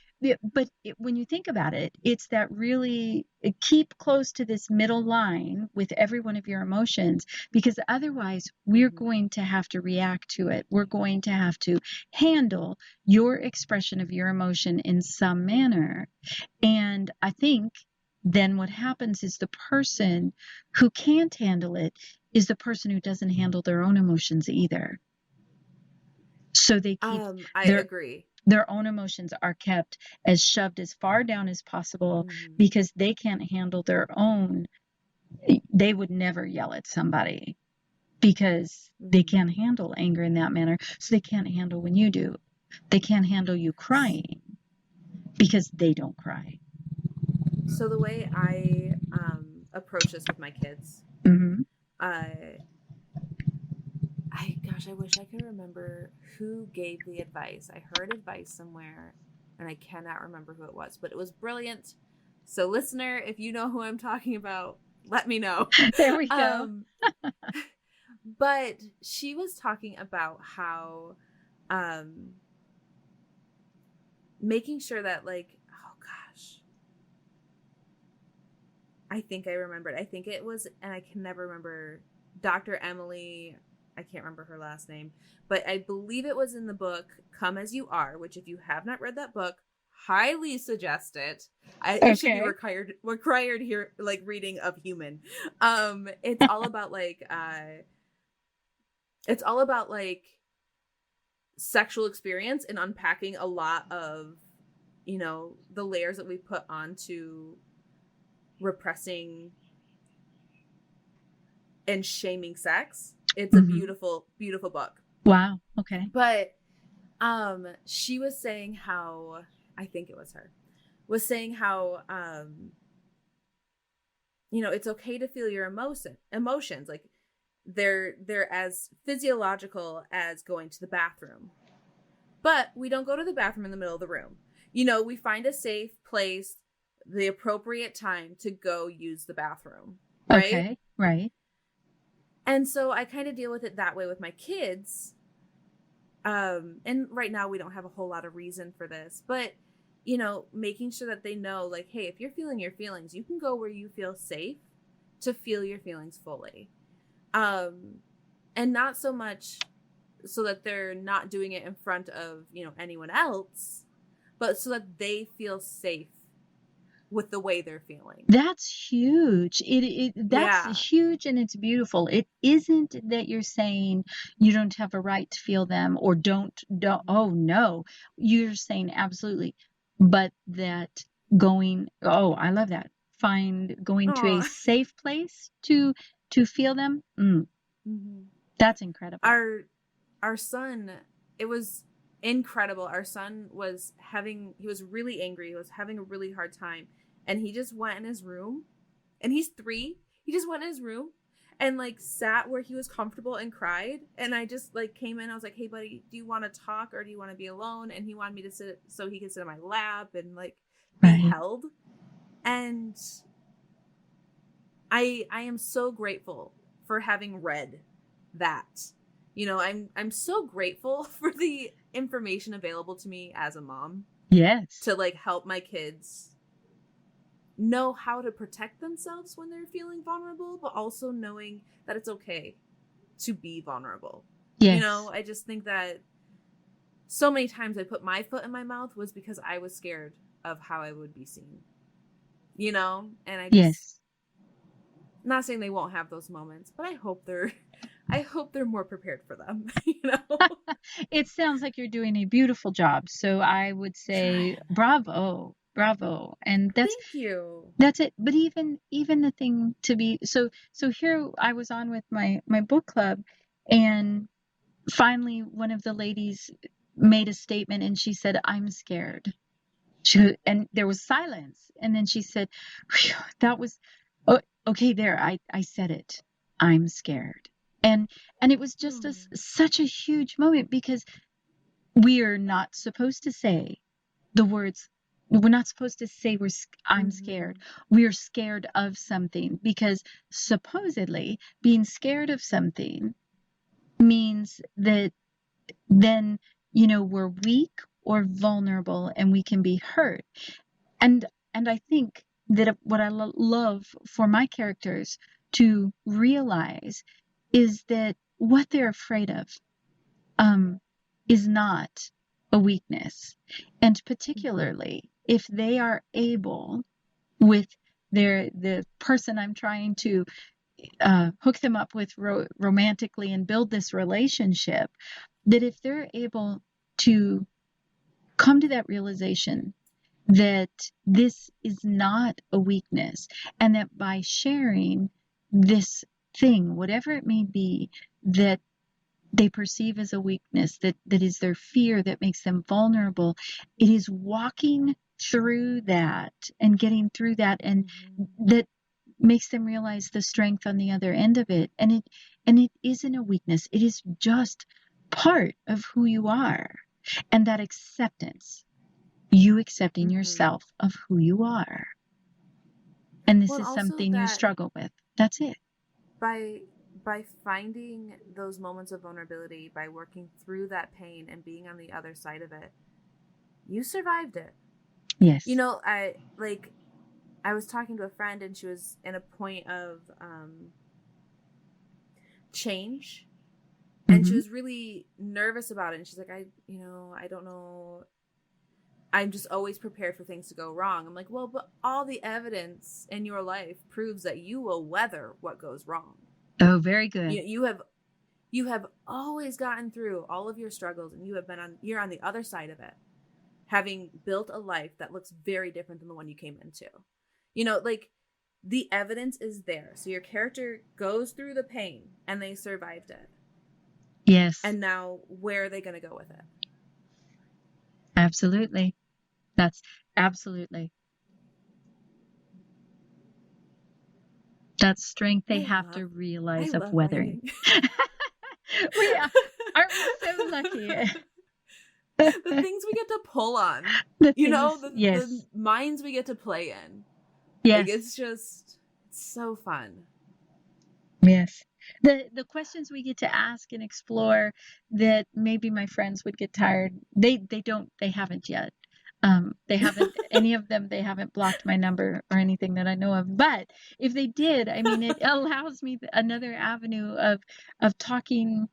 [SPEAKER 2] but when you think about it, it's that really keep close to this middle line with every one of your emotions, because otherwise we're
[SPEAKER 1] Mm-hmm.
[SPEAKER 2] going to have to react to it. We're going to have to handle your expression of your emotion in some manner. And I think then what happens is the person who can't handle it is the person who doesn't handle their own emotions either. So they keep
[SPEAKER 1] I
[SPEAKER 2] their
[SPEAKER 1] agree.
[SPEAKER 2] their own emotions are kept as shoved as far down as possible
[SPEAKER 1] Mm-hmm.
[SPEAKER 2] because they can't handle their own. They would never yell at somebody because they
[SPEAKER 1] Mm-hmm.
[SPEAKER 2] can't handle anger in that manner. So they can't handle when you do. They can't handle you crying because they don't cry.
[SPEAKER 1] So the way I approach this with my kids,
[SPEAKER 2] Mm-hmm.
[SPEAKER 1] uh, I wish I could remember who gave the advice. I heard advice somewhere, and I cannot remember who it was, but it was brilliant. So, listener, if you know who I'm talking about, let me know.
[SPEAKER 2] There we go.
[SPEAKER 1] um, but she was talking about how um, making sure that, like, oh gosh, I think I remembered. I think it was, and I can never remember, Dr. Emily. I can't remember her last name, but I believe it was in the book Come As You Are, which if you have not read that book, highly suggest it. It should be
[SPEAKER 2] Okay.
[SPEAKER 1] required here, like reading of human. It's all about like sexual experience and unpacking a lot of, the layers that we put onto repressing and shaming sex. It's a
[SPEAKER 2] Mm-hmm.
[SPEAKER 1] beautiful, beautiful book.
[SPEAKER 2] Wow. Okay.
[SPEAKER 1] But she was saying how, I think it was her, was saying how it's okay to feel your emotions. Like they're as physiological as going to the bathroom. But we don't go to the bathroom in the middle of the room. We find a safe place, the appropriate time to go use the bathroom, right?
[SPEAKER 2] Okay. Right.
[SPEAKER 1] And so I kind of deal with it that way with my kids. And right now we don't have a whole lot of reason for this, but making sure that they know, like, hey, if you're feeling your feelings, you can go where you feel safe to feel your feelings fully. And not so much so that they're not doing it in front of, anyone else, but so that they feel safe with the way they're feeling.
[SPEAKER 2] That's huge. That's
[SPEAKER 1] Yeah.
[SPEAKER 2] huge and it's beautiful. It isn't that you're saying you don't have a right to feel them or don't.
[SPEAKER 1] Mm-hmm.
[SPEAKER 2] Oh no, you're saying absolutely. But that I love that. Going to a
[SPEAKER 1] Aw.
[SPEAKER 2] safe place to feel them.
[SPEAKER 1] Mm-hmm.
[SPEAKER 2] That's incredible.
[SPEAKER 1] Our son, it was incredible. Our son he was really angry. He was having a really hard time. And he just went in his room, and he's 3. He just went in his room and like sat where he was comfortable and cried. And I just like came in. I was like, hey buddy, do you want to talk or do you want to be alone? And he wanted me to sit so he could sit on my lap and like be
[SPEAKER 2] Right.
[SPEAKER 1] held. And I am so grateful for having read that. I'm so grateful for the information available to me as a mom
[SPEAKER 2] Yes.
[SPEAKER 1] to like help my kids know how to protect themselves when they're feeling vulnerable, but also knowing that it's okay to be vulnerable.
[SPEAKER 2] Yes.
[SPEAKER 1] I just think that so many times I put my foot in my mouth was because I was scared of how I would be seen. And
[SPEAKER 2] Yes.
[SPEAKER 1] not saying they won't have those moments, but I hope they're more prepared for them.
[SPEAKER 2] It sounds like you're doing a beautiful job. So I would say
[SPEAKER 1] Trying.
[SPEAKER 2] bravo, bravo. And
[SPEAKER 1] Thank you.
[SPEAKER 2] that's it. But even the thing to be so here I was on with my book club, and finally one of the ladies made a statement and she said, "I'm scared." And there was silence, and then she said, "Phew, that was okay, there, I said it. I'm scared." And it was just
[SPEAKER 1] Oh.
[SPEAKER 2] such a huge moment because we are not supposed to say the words. We're not supposed to say I'm
[SPEAKER 1] Mm-hmm.
[SPEAKER 2] scared. We're scared of something because supposedly being scared of something means that then, we're weak or vulnerable and we can be hurt. And I think that what I love for my characters to realize is that what they're afraid of um, is not a weakness. And
[SPEAKER 1] Mm-hmm.
[SPEAKER 2] particularly if they are able with the person I'm trying to hook them up with romantically and build this relationship, that if they're able to come to that realization that this is not a weakness, and that by sharing this thing, whatever it may be, that they perceive as a weakness, that is their fear that makes them vulnerable, it is walking through that and getting through that, and that makes them realize the strength on the other end of it. And it isn't a weakness. It is just part of who you are. And that acceptance, you accepting yourself of who you are. And this
[SPEAKER 1] Well, and
[SPEAKER 2] is
[SPEAKER 1] also
[SPEAKER 2] something you
[SPEAKER 1] that
[SPEAKER 2] struggle with. That's it.
[SPEAKER 1] by finding those moments of vulnerability, by working through that pain and being on the other side of it, you survived it.
[SPEAKER 2] Yes.
[SPEAKER 1] You know, I was talking to a friend, and she was in a point of change, and she was really nervous about it. And she's like, I don't know. I'm just always prepared for things to go wrong. I'm like, well, but all the evidence in your life proves that you will weather what goes wrong.
[SPEAKER 2] Oh, very good.
[SPEAKER 1] You have always gotten through all of your struggles, and you're on the other side of it, having built a life that looks very different than the one you came into. You know, like, the evidence is there. So your character goes through the pain and they survived it.
[SPEAKER 2] Yes.
[SPEAKER 1] And now where are they going to go with it?
[SPEAKER 2] Absolutely. That's absolutely. That strength they have to realize of weathering. Aren't we so lucky?
[SPEAKER 1] The things we get to pull on, the minds we get to play in.
[SPEAKER 2] Yes.
[SPEAKER 1] Like, it's so fun.
[SPEAKER 2] Yes. The questions we get to ask and explore that maybe my friends would get tired. They haven't yet. They haven't, any of them, they haven't blocked my number or anything that I know of. But if they did, I mean, it allows me another avenue of talking,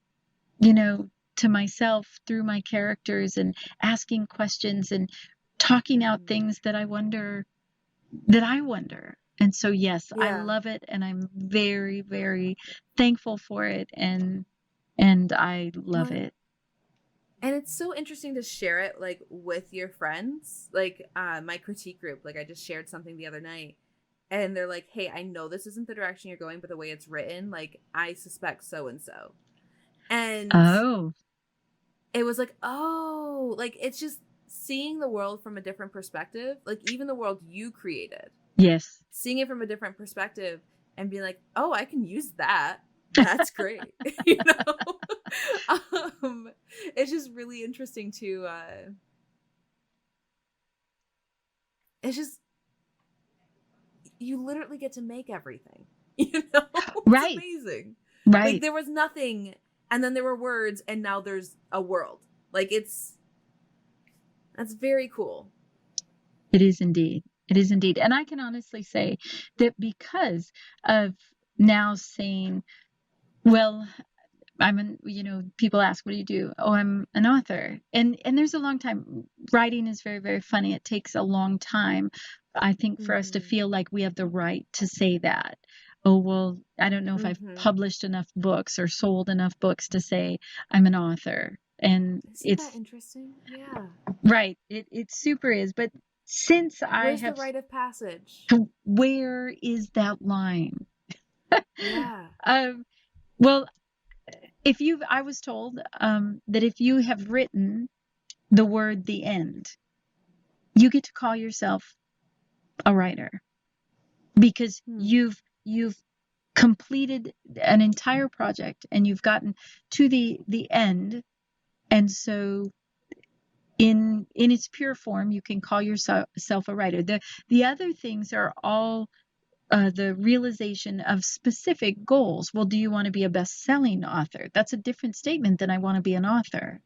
[SPEAKER 2] to myself through my characters, and asking questions and talking out things that I wonder. And so, yes, I love it, and I'm very, very thankful for it, and I love it.
[SPEAKER 1] And it's so interesting to share it, like, with your friends. Like, my critique group, like, I just shared something the other night, and they're like, hey, I know this isn't the direction you're going, but the way it's written, like, I suspect so and so. And it was like, oh, like, it's just seeing the world from a different perspective, like, even the world you created.
[SPEAKER 2] Yes.
[SPEAKER 1] Seeing it from a different perspective and being like, oh, I can use that. That's great. It's just really interesting to it's just, you literally get to make everything.
[SPEAKER 2] Right.
[SPEAKER 1] It's amazing.
[SPEAKER 2] Right.
[SPEAKER 1] Like, there was nothing, and then there were words, and now there's a world. Like, that's very cool.
[SPEAKER 2] It is indeed. It is indeed. And I can honestly say that because of now saying, well, people ask, what do you do? Oh, I'm an author. And there's a long time. Writing is very, very funny. It takes a long time, I think, for us to feel like we have the right to say that. Oh, well, I don't know if I've published enough books or sold enough books to say I'm an author. And
[SPEAKER 1] isn't that interesting? Yeah.
[SPEAKER 2] Right. It super is. But since
[SPEAKER 1] where's the rite of passage?
[SPEAKER 2] Where is that line?
[SPEAKER 1] Yeah.
[SPEAKER 2] Well, I was told that if you have written the word "the end," you get to call yourself a writer, because you've completed an entire project and you've gotten to the end, and so in its pure form, you can call yourself a writer. The other things are all the realization of specific goals. Well, do you want to be a best-selling author? That's a different statement than I want to be an author.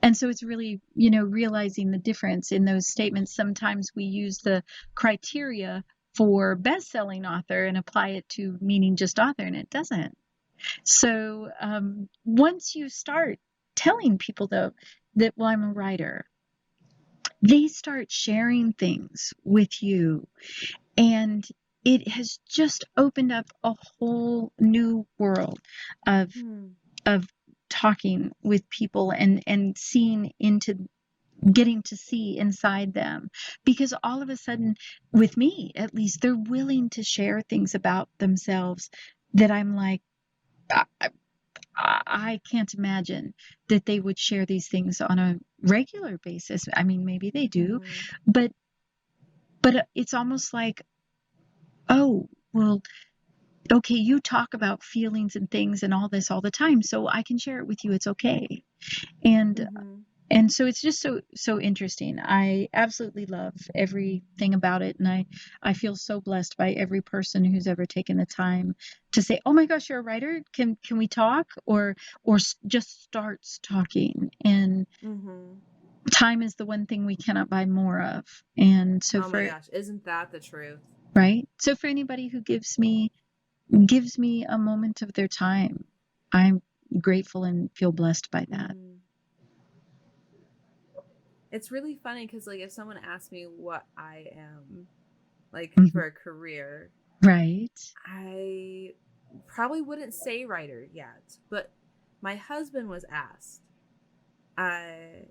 [SPEAKER 2] And so it's really, realizing the difference in those statements. Sometimes we use the criteria for best-selling author and apply it to meaning just author, and it doesn't. So once you start telling people, though, that, well, I'm a writer, they start sharing things with you, and it has just opened up a whole new world of talking with people and seeing into getting to see inside them, because all of a sudden, with me at least, they're willing to share things about themselves that I'm like, I, I can't imagine that they would share these things on a regular basis. I mean, maybe they do,
[SPEAKER 1] Mm-hmm.
[SPEAKER 2] but it's almost like, oh, well, okay, you talk about feelings and things and all this all the time, so I can share it with you. It's okay. And
[SPEAKER 1] Mm-hmm.
[SPEAKER 2] so it's just so interesting. I absolutely love everything about it, and I feel so blessed by every person who's ever taken the time to say, "Oh my gosh, you're a writer. Can we talk?" or just starts talking. And
[SPEAKER 1] Mm-hmm.
[SPEAKER 2] time is the one thing we cannot buy more of. And so
[SPEAKER 1] Oh my
[SPEAKER 2] for
[SPEAKER 1] gosh, isn't that the truth?
[SPEAKER 2] right, so for anybody who gives me a moment of their time, I'm grateful and feel blessed by that.
[SPEAKER 1] Mm-hmm. It's really funny because, like, if someone asked me what I am, like,
[SPEAKER 2] Mhm.
[SPEAKER 1] for a career,
[SPEAKER 2] Right.
[SPEAKER 1] I probably wouldn't say writer yet. But my husband was asked, uh,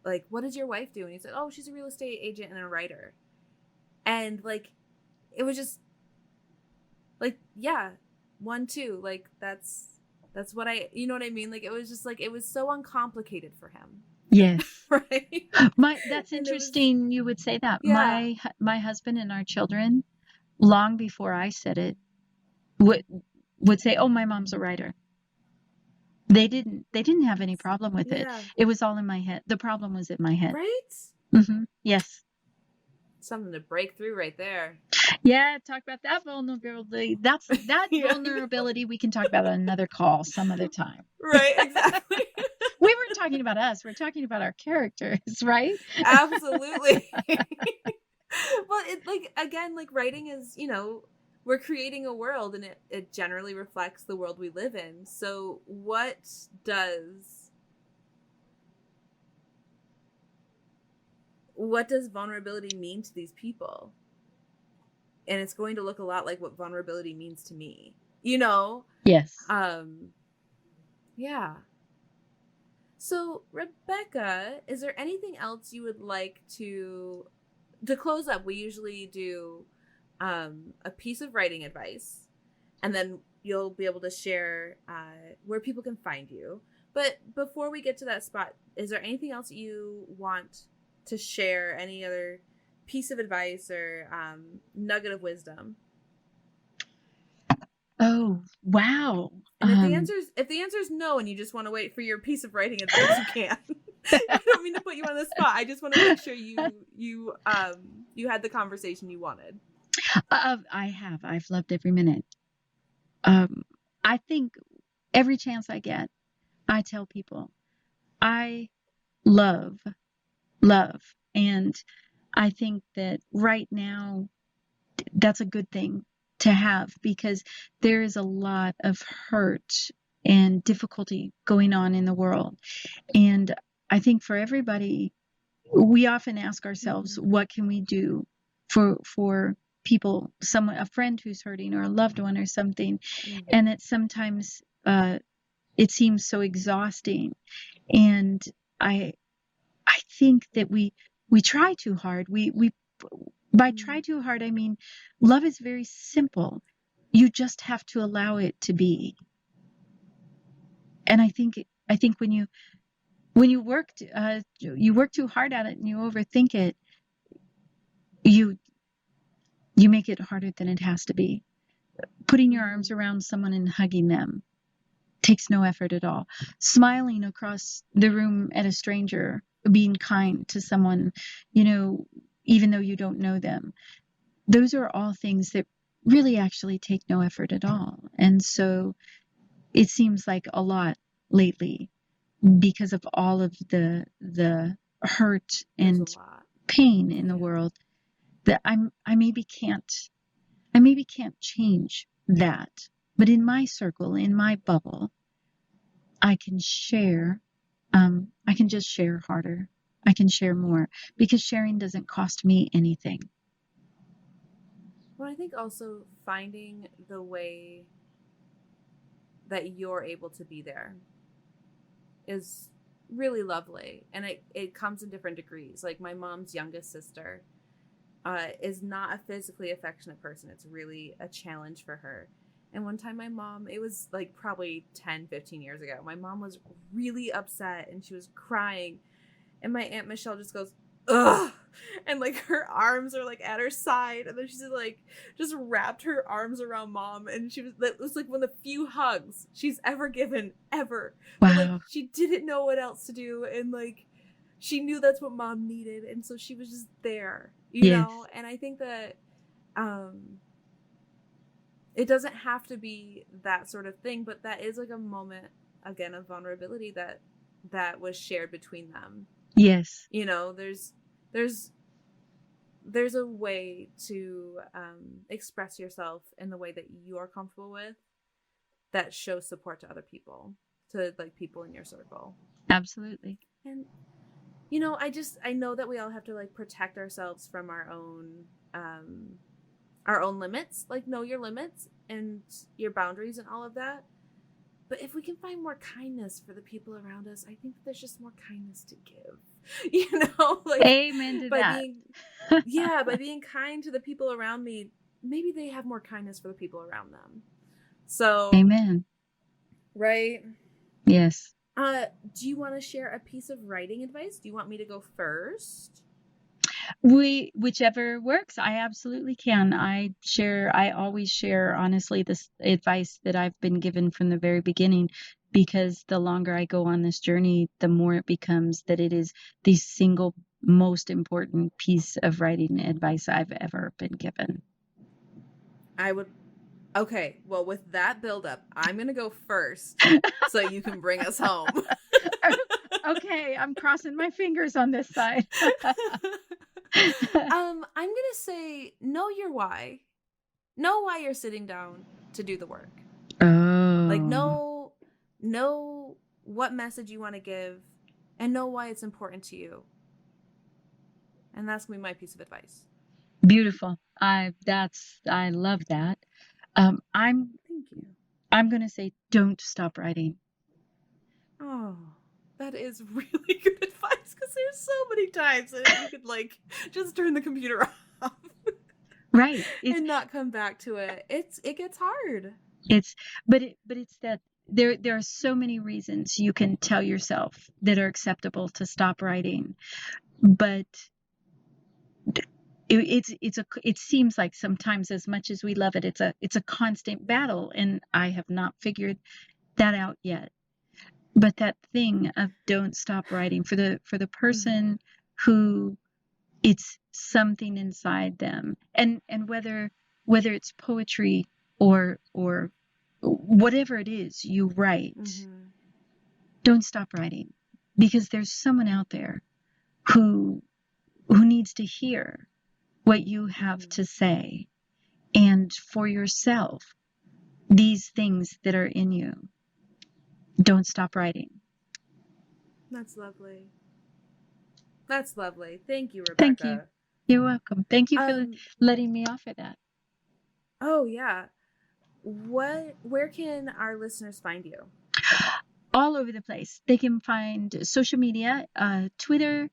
[SPEAKER 1] like, what does your wife do? And he said, oh, she's a real estate agent and a writer. And, like, it was just, like, yeah, one, two. Like, that's what you know what I mean? Like, it was just, like, it was so uncomplicated for him.
[SPEAKER 2] Yes.
[SPEAKER 1] Right?
[SPEAKER 2] That's
[SPEAKER 1] And it was,
[SPEAKER 2] interesting you would say that.
[SPEAKER 1] yeah.
[SPEAKER 2] My husband and our children, long before I said it, would say, "Oh, my mom's a writer." They didn't have any problem with it.
[SPEAKER 1] Yeah.
[SPEAKER 2] It was all in my head. The problem was in my head.
[SPEAKER 1] Right?
[SPEAKER 2] Yes.
[SPEAKER 1] Something to break through right there.
[SPEAKER 2] Yeah, talk about that vulnerability. That
[SPEAKER 1] Yeah.
[SPEAKER 2] vulnerability we can talk about on another call some other time.
[SPEAKER 1] Right, exactly.
[SPEAKER 2] We weren't talking about us. We're talking about our characters, right?
[SPEAKER 1] Absolutely. Well, it, like, again, like, writing is, we're creating a world, and it generally reflects the world we live in. So does what does vulnerability mean to these people? And it's going to look a lot like what vulnerability means to me.
[SPEAKER 2] Yes.
[SPEAKER 1] Um yeah. So, Rebecca, is there anything else you would like to close up? We usually do a piece of writing advice, and then you'll be able to share where people can find you. But before we get to that spot, is there anything else you want to share? Any other piece of advice or nugget of wisdom?
[SPEAKER 2] Oh, wow.
[SPEAKER 1] And if the answer is no, and you just want to wait for your piece of writing advice, you can. I don't mean to put you on the spot. I just want to make sure you had the conversation you wanted.
[SPEAKER 2] I've loved every minute. Um, I think every chance I get, I tell people I love, love. And I think that right now, that's a good thing to have, because there is a lot of hurt and difficulty going on in the world. And I think for everybody, we often ask ourselves,
[SPEAKER 1] Mm-hmm.
[SPEAKER 2] what can we do for people, someone, a friend who's hurting, or a loved one, or something. And
[SPEAKER 1] Mm-hmm.
[SPEAKER 2] that sometimes it seems so exhausting. And I I think that we try too hard. We by try too hard, I mean love is very simple. You just have to allow it to be. And I think when you work too hard at it and you overthink it, you make it harder than it has to be. Putting your arms
[SPEAKER 1] Mm-hmm.
[SPEAKER 2] around someone and hugging them takes no effort at all. Smiling across the room at a stranger, being kind to someone, you know, even though you don't know them. Those are all things that really actually take no effort at all. And so it seems like a lot lately, because of all of the hurt
[SPEAKER 1] There's a
[SPEAKER 2] and
[SPEAKER 1] lot.
[SPEAKER 2] pain in the
[SPEAKER 1] Yeah.
[SPEAKER 2] world, that I maybe can't change that. But in my circle, in my bubble, I can share. I can just share harder. I can share more, because sharing doesn't cost me anything.
[SPEAKER 1] Well, I think also finding the way that you're able to be there is really lovely, and it comes in different degrees. Like my mom's youngest sister is not a physically affectionate person. It's really a challenge for her. And one time my mom, it was like probably 10-15 years ago, my mom was really upset and she was crying, and my Aunt Michelle just goes, ugh, and like her arms are like at her side, and then she's like just wrapped her arms around mom, and that was like one of the few hugs she's ever given ever. But like
[SPEAKER 2] Wow.
[SPEAKER 1] she didn't know what else to do, and like she knew that's what mom needed, and so she was just there,
[SPEAKER 2] Yes.
[SPEAKER 1] and I think that it doesn't have to be that sort of thing, but that is like a moment again of vulnerability that was shared between them.
[SPEAKER 2] Yes.
[SPEAKER 1] There's there's a way to express yourself in the way that you're comfortable with, that shows support to other people, to like people in your circle.
[SPEAKER 2] Absolutely.
[SPEAKER 1] And I know that we all have to like protect ourselves from our own limits, like know your limits and your boundaries and all of that. But if we can find more kindness for the people around us, I think that there's just more kindness to give. Like
[SPEAKER 2] Amen to
[SPEAKER 1] by
[SPEAKER 2] that.
[SPEAKER 1] by being kind to the people around me, maybe they have more kindness for the people around them. So,
[SPEAKER 2] Amen.
[SPEAKER 1] right?
[SPEAKER 2] Yes.
[SPEAKER 1] Do you want to share a piece of writing advice? Do you want me to go first?
[SPEAKER 2] Whichever works, I absolutely can. I always share, honestly, this advice that I've been given from the very beginning, because the longer I go on this journey, the more it becomes that it is the single most important piece of writing advice I've ever been given.
[SPEAKER 1] Okay, well, with that buildup, I'm going to go first so you can bring us home.
[SPEAKER 2] Okay, I'm crossing my fingers on this side.
[SPEAKER 1] I'm going to say, know your why. Know why you're sitting down to do the work.
[SPEAKER 2] Oh.
[SPEAKER 1] Like, know what message you want to give, and know why it's important to you. And that's going to be my piece of advice.
[SPEAKER 2] Beautiful. I love that.
[SPEAKER 1] Thank you.
[SPEAKER 2] I'm going to say, don't stop writing.
[SPEAKER 1] Oh, that is really good advice, because there's so many times that you could like just turn the computer off.
[SPEAKER 2] Right.
[SPEAKER 1] And not come back to it. It gets hard.
[SPEAKER 2] But it's that there are so many reasons you can tell yourself that are acceptable to stop writing, but it seems like sometimes, as much as we love it, it's a constant battle, and I have not figured that out yet. But that thing of don't stop writing for the person who it's something inside them, and whether it's poetry or whatever it is you write, don't stop writing, because there's someone out there who needs to hear what you have to say, and for yourself, these things that are in you. Don't stop writing.
[SPEAKER 1] That's lovely. That's lovely. Thank you, Rebecca.
[SPEAKER 2] Thank you. You're welcome. Thank you for letting me offer that.
[SPEAKER 1] Oh, yeah. Where can our listeners find you?
[SPEAKER 2] All over the place. They can find social media, Twitter,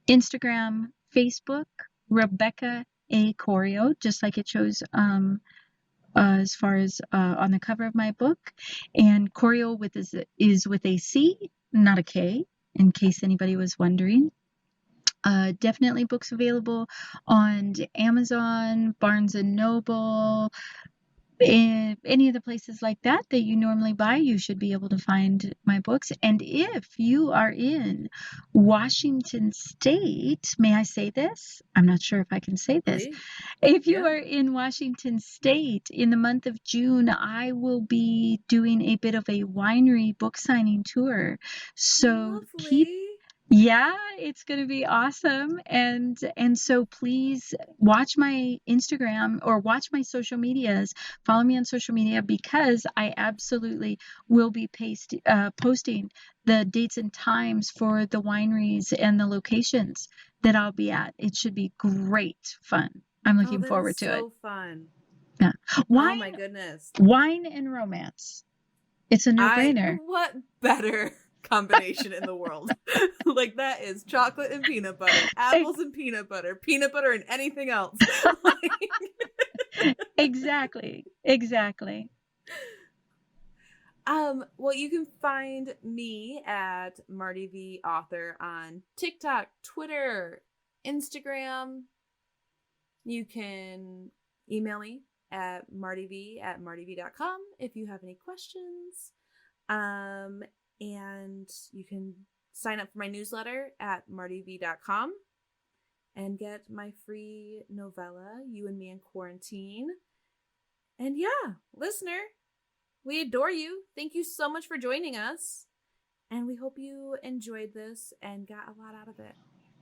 [SPEAKER 2] Instagram, Facebook, Rebecca A. Corio, just like it shows as far as on the cover of my book. And Corio is with a C, not a K, in case anybody was wondering. Definitely books available on Amazon, Barnes and Noble, any of the places like that you normally buy. You should be able to find my books. And if you are in Washington State, may I say this? I'm not sure if I can say this.
[SPEAKER 1] Please.
[SPEAKER 2] If you are in Washington State in the month of June, I will be doing a bit of a winery book signing tour. So it's going to be awesome. And so please watch my Instagram or watch my social medias. Follow me on social media, because I absolutely will be posting the dates and times for the wineries and the locations that I'll be at. It should be great fun. I'm looking forward to it.
[SPEAKER 1] So fun.
[SPEAKER 2] Yeah.
[SPEAKER 1] Oh my goodness.
[SPEAKER 2] Wine and romance. It's a no-brainer.
[SPEAKER 1] What better combination in the world. Like, that is chocolate and peanut butter, apples and peanut butter and anything else.
[SPEAKER 2] Exactly.
[SPEAKER 1] Well, you can find me at Marty V Author on TikTok, Twitter, Instagram. You can email me at martyv@martyv.com if you have any questions. And you can sign up for my newsletter at martyv.com and get my free novella, You and Me in Quarantine. And yeah, listener, we adore you. Thank you so much for joining us. And we hope you enjoyed this and got a lot out of it.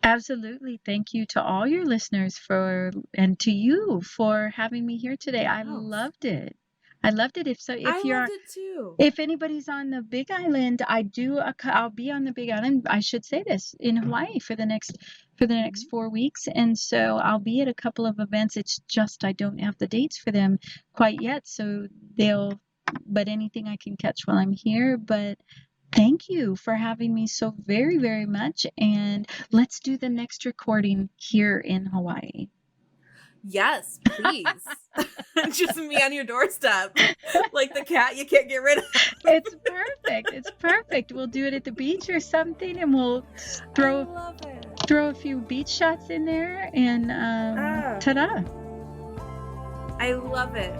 [SPEAKER 2] Absolutely. Thank you to all your listeners and to you for having me here today. I loved it. I loved it.
[SPEAKER 1] I loved it too.
[SPEAKER 2] If anybody's on the Big Island, I'll be on the Big Island. I should say this, in Hawaii for the next 4 weeks, and so I'll be at a couple of events. It's just I don't have the dates for them quite yet, so but anything I can catch while I'm here. But thank you for having me so very, very much, and let's do the next recording here in Hawaii.
[SPEAKER 1] Yes, please. Just me on your doorstep. Like the cat you can't get rid of.
[SPEAKER 2] It's perfect. We'll do it at the beach or something, and we'll throw a few beach shots in there, and ta-da.
[SPEAKER 1] I love it.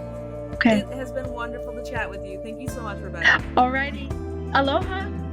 [SPEAKER 2] Okay.
[SPEAKER 1] It has been wonderful to chat with you. Thank you so much, Rebecca.
[SPEAKER 2] Alrighty. Aloha.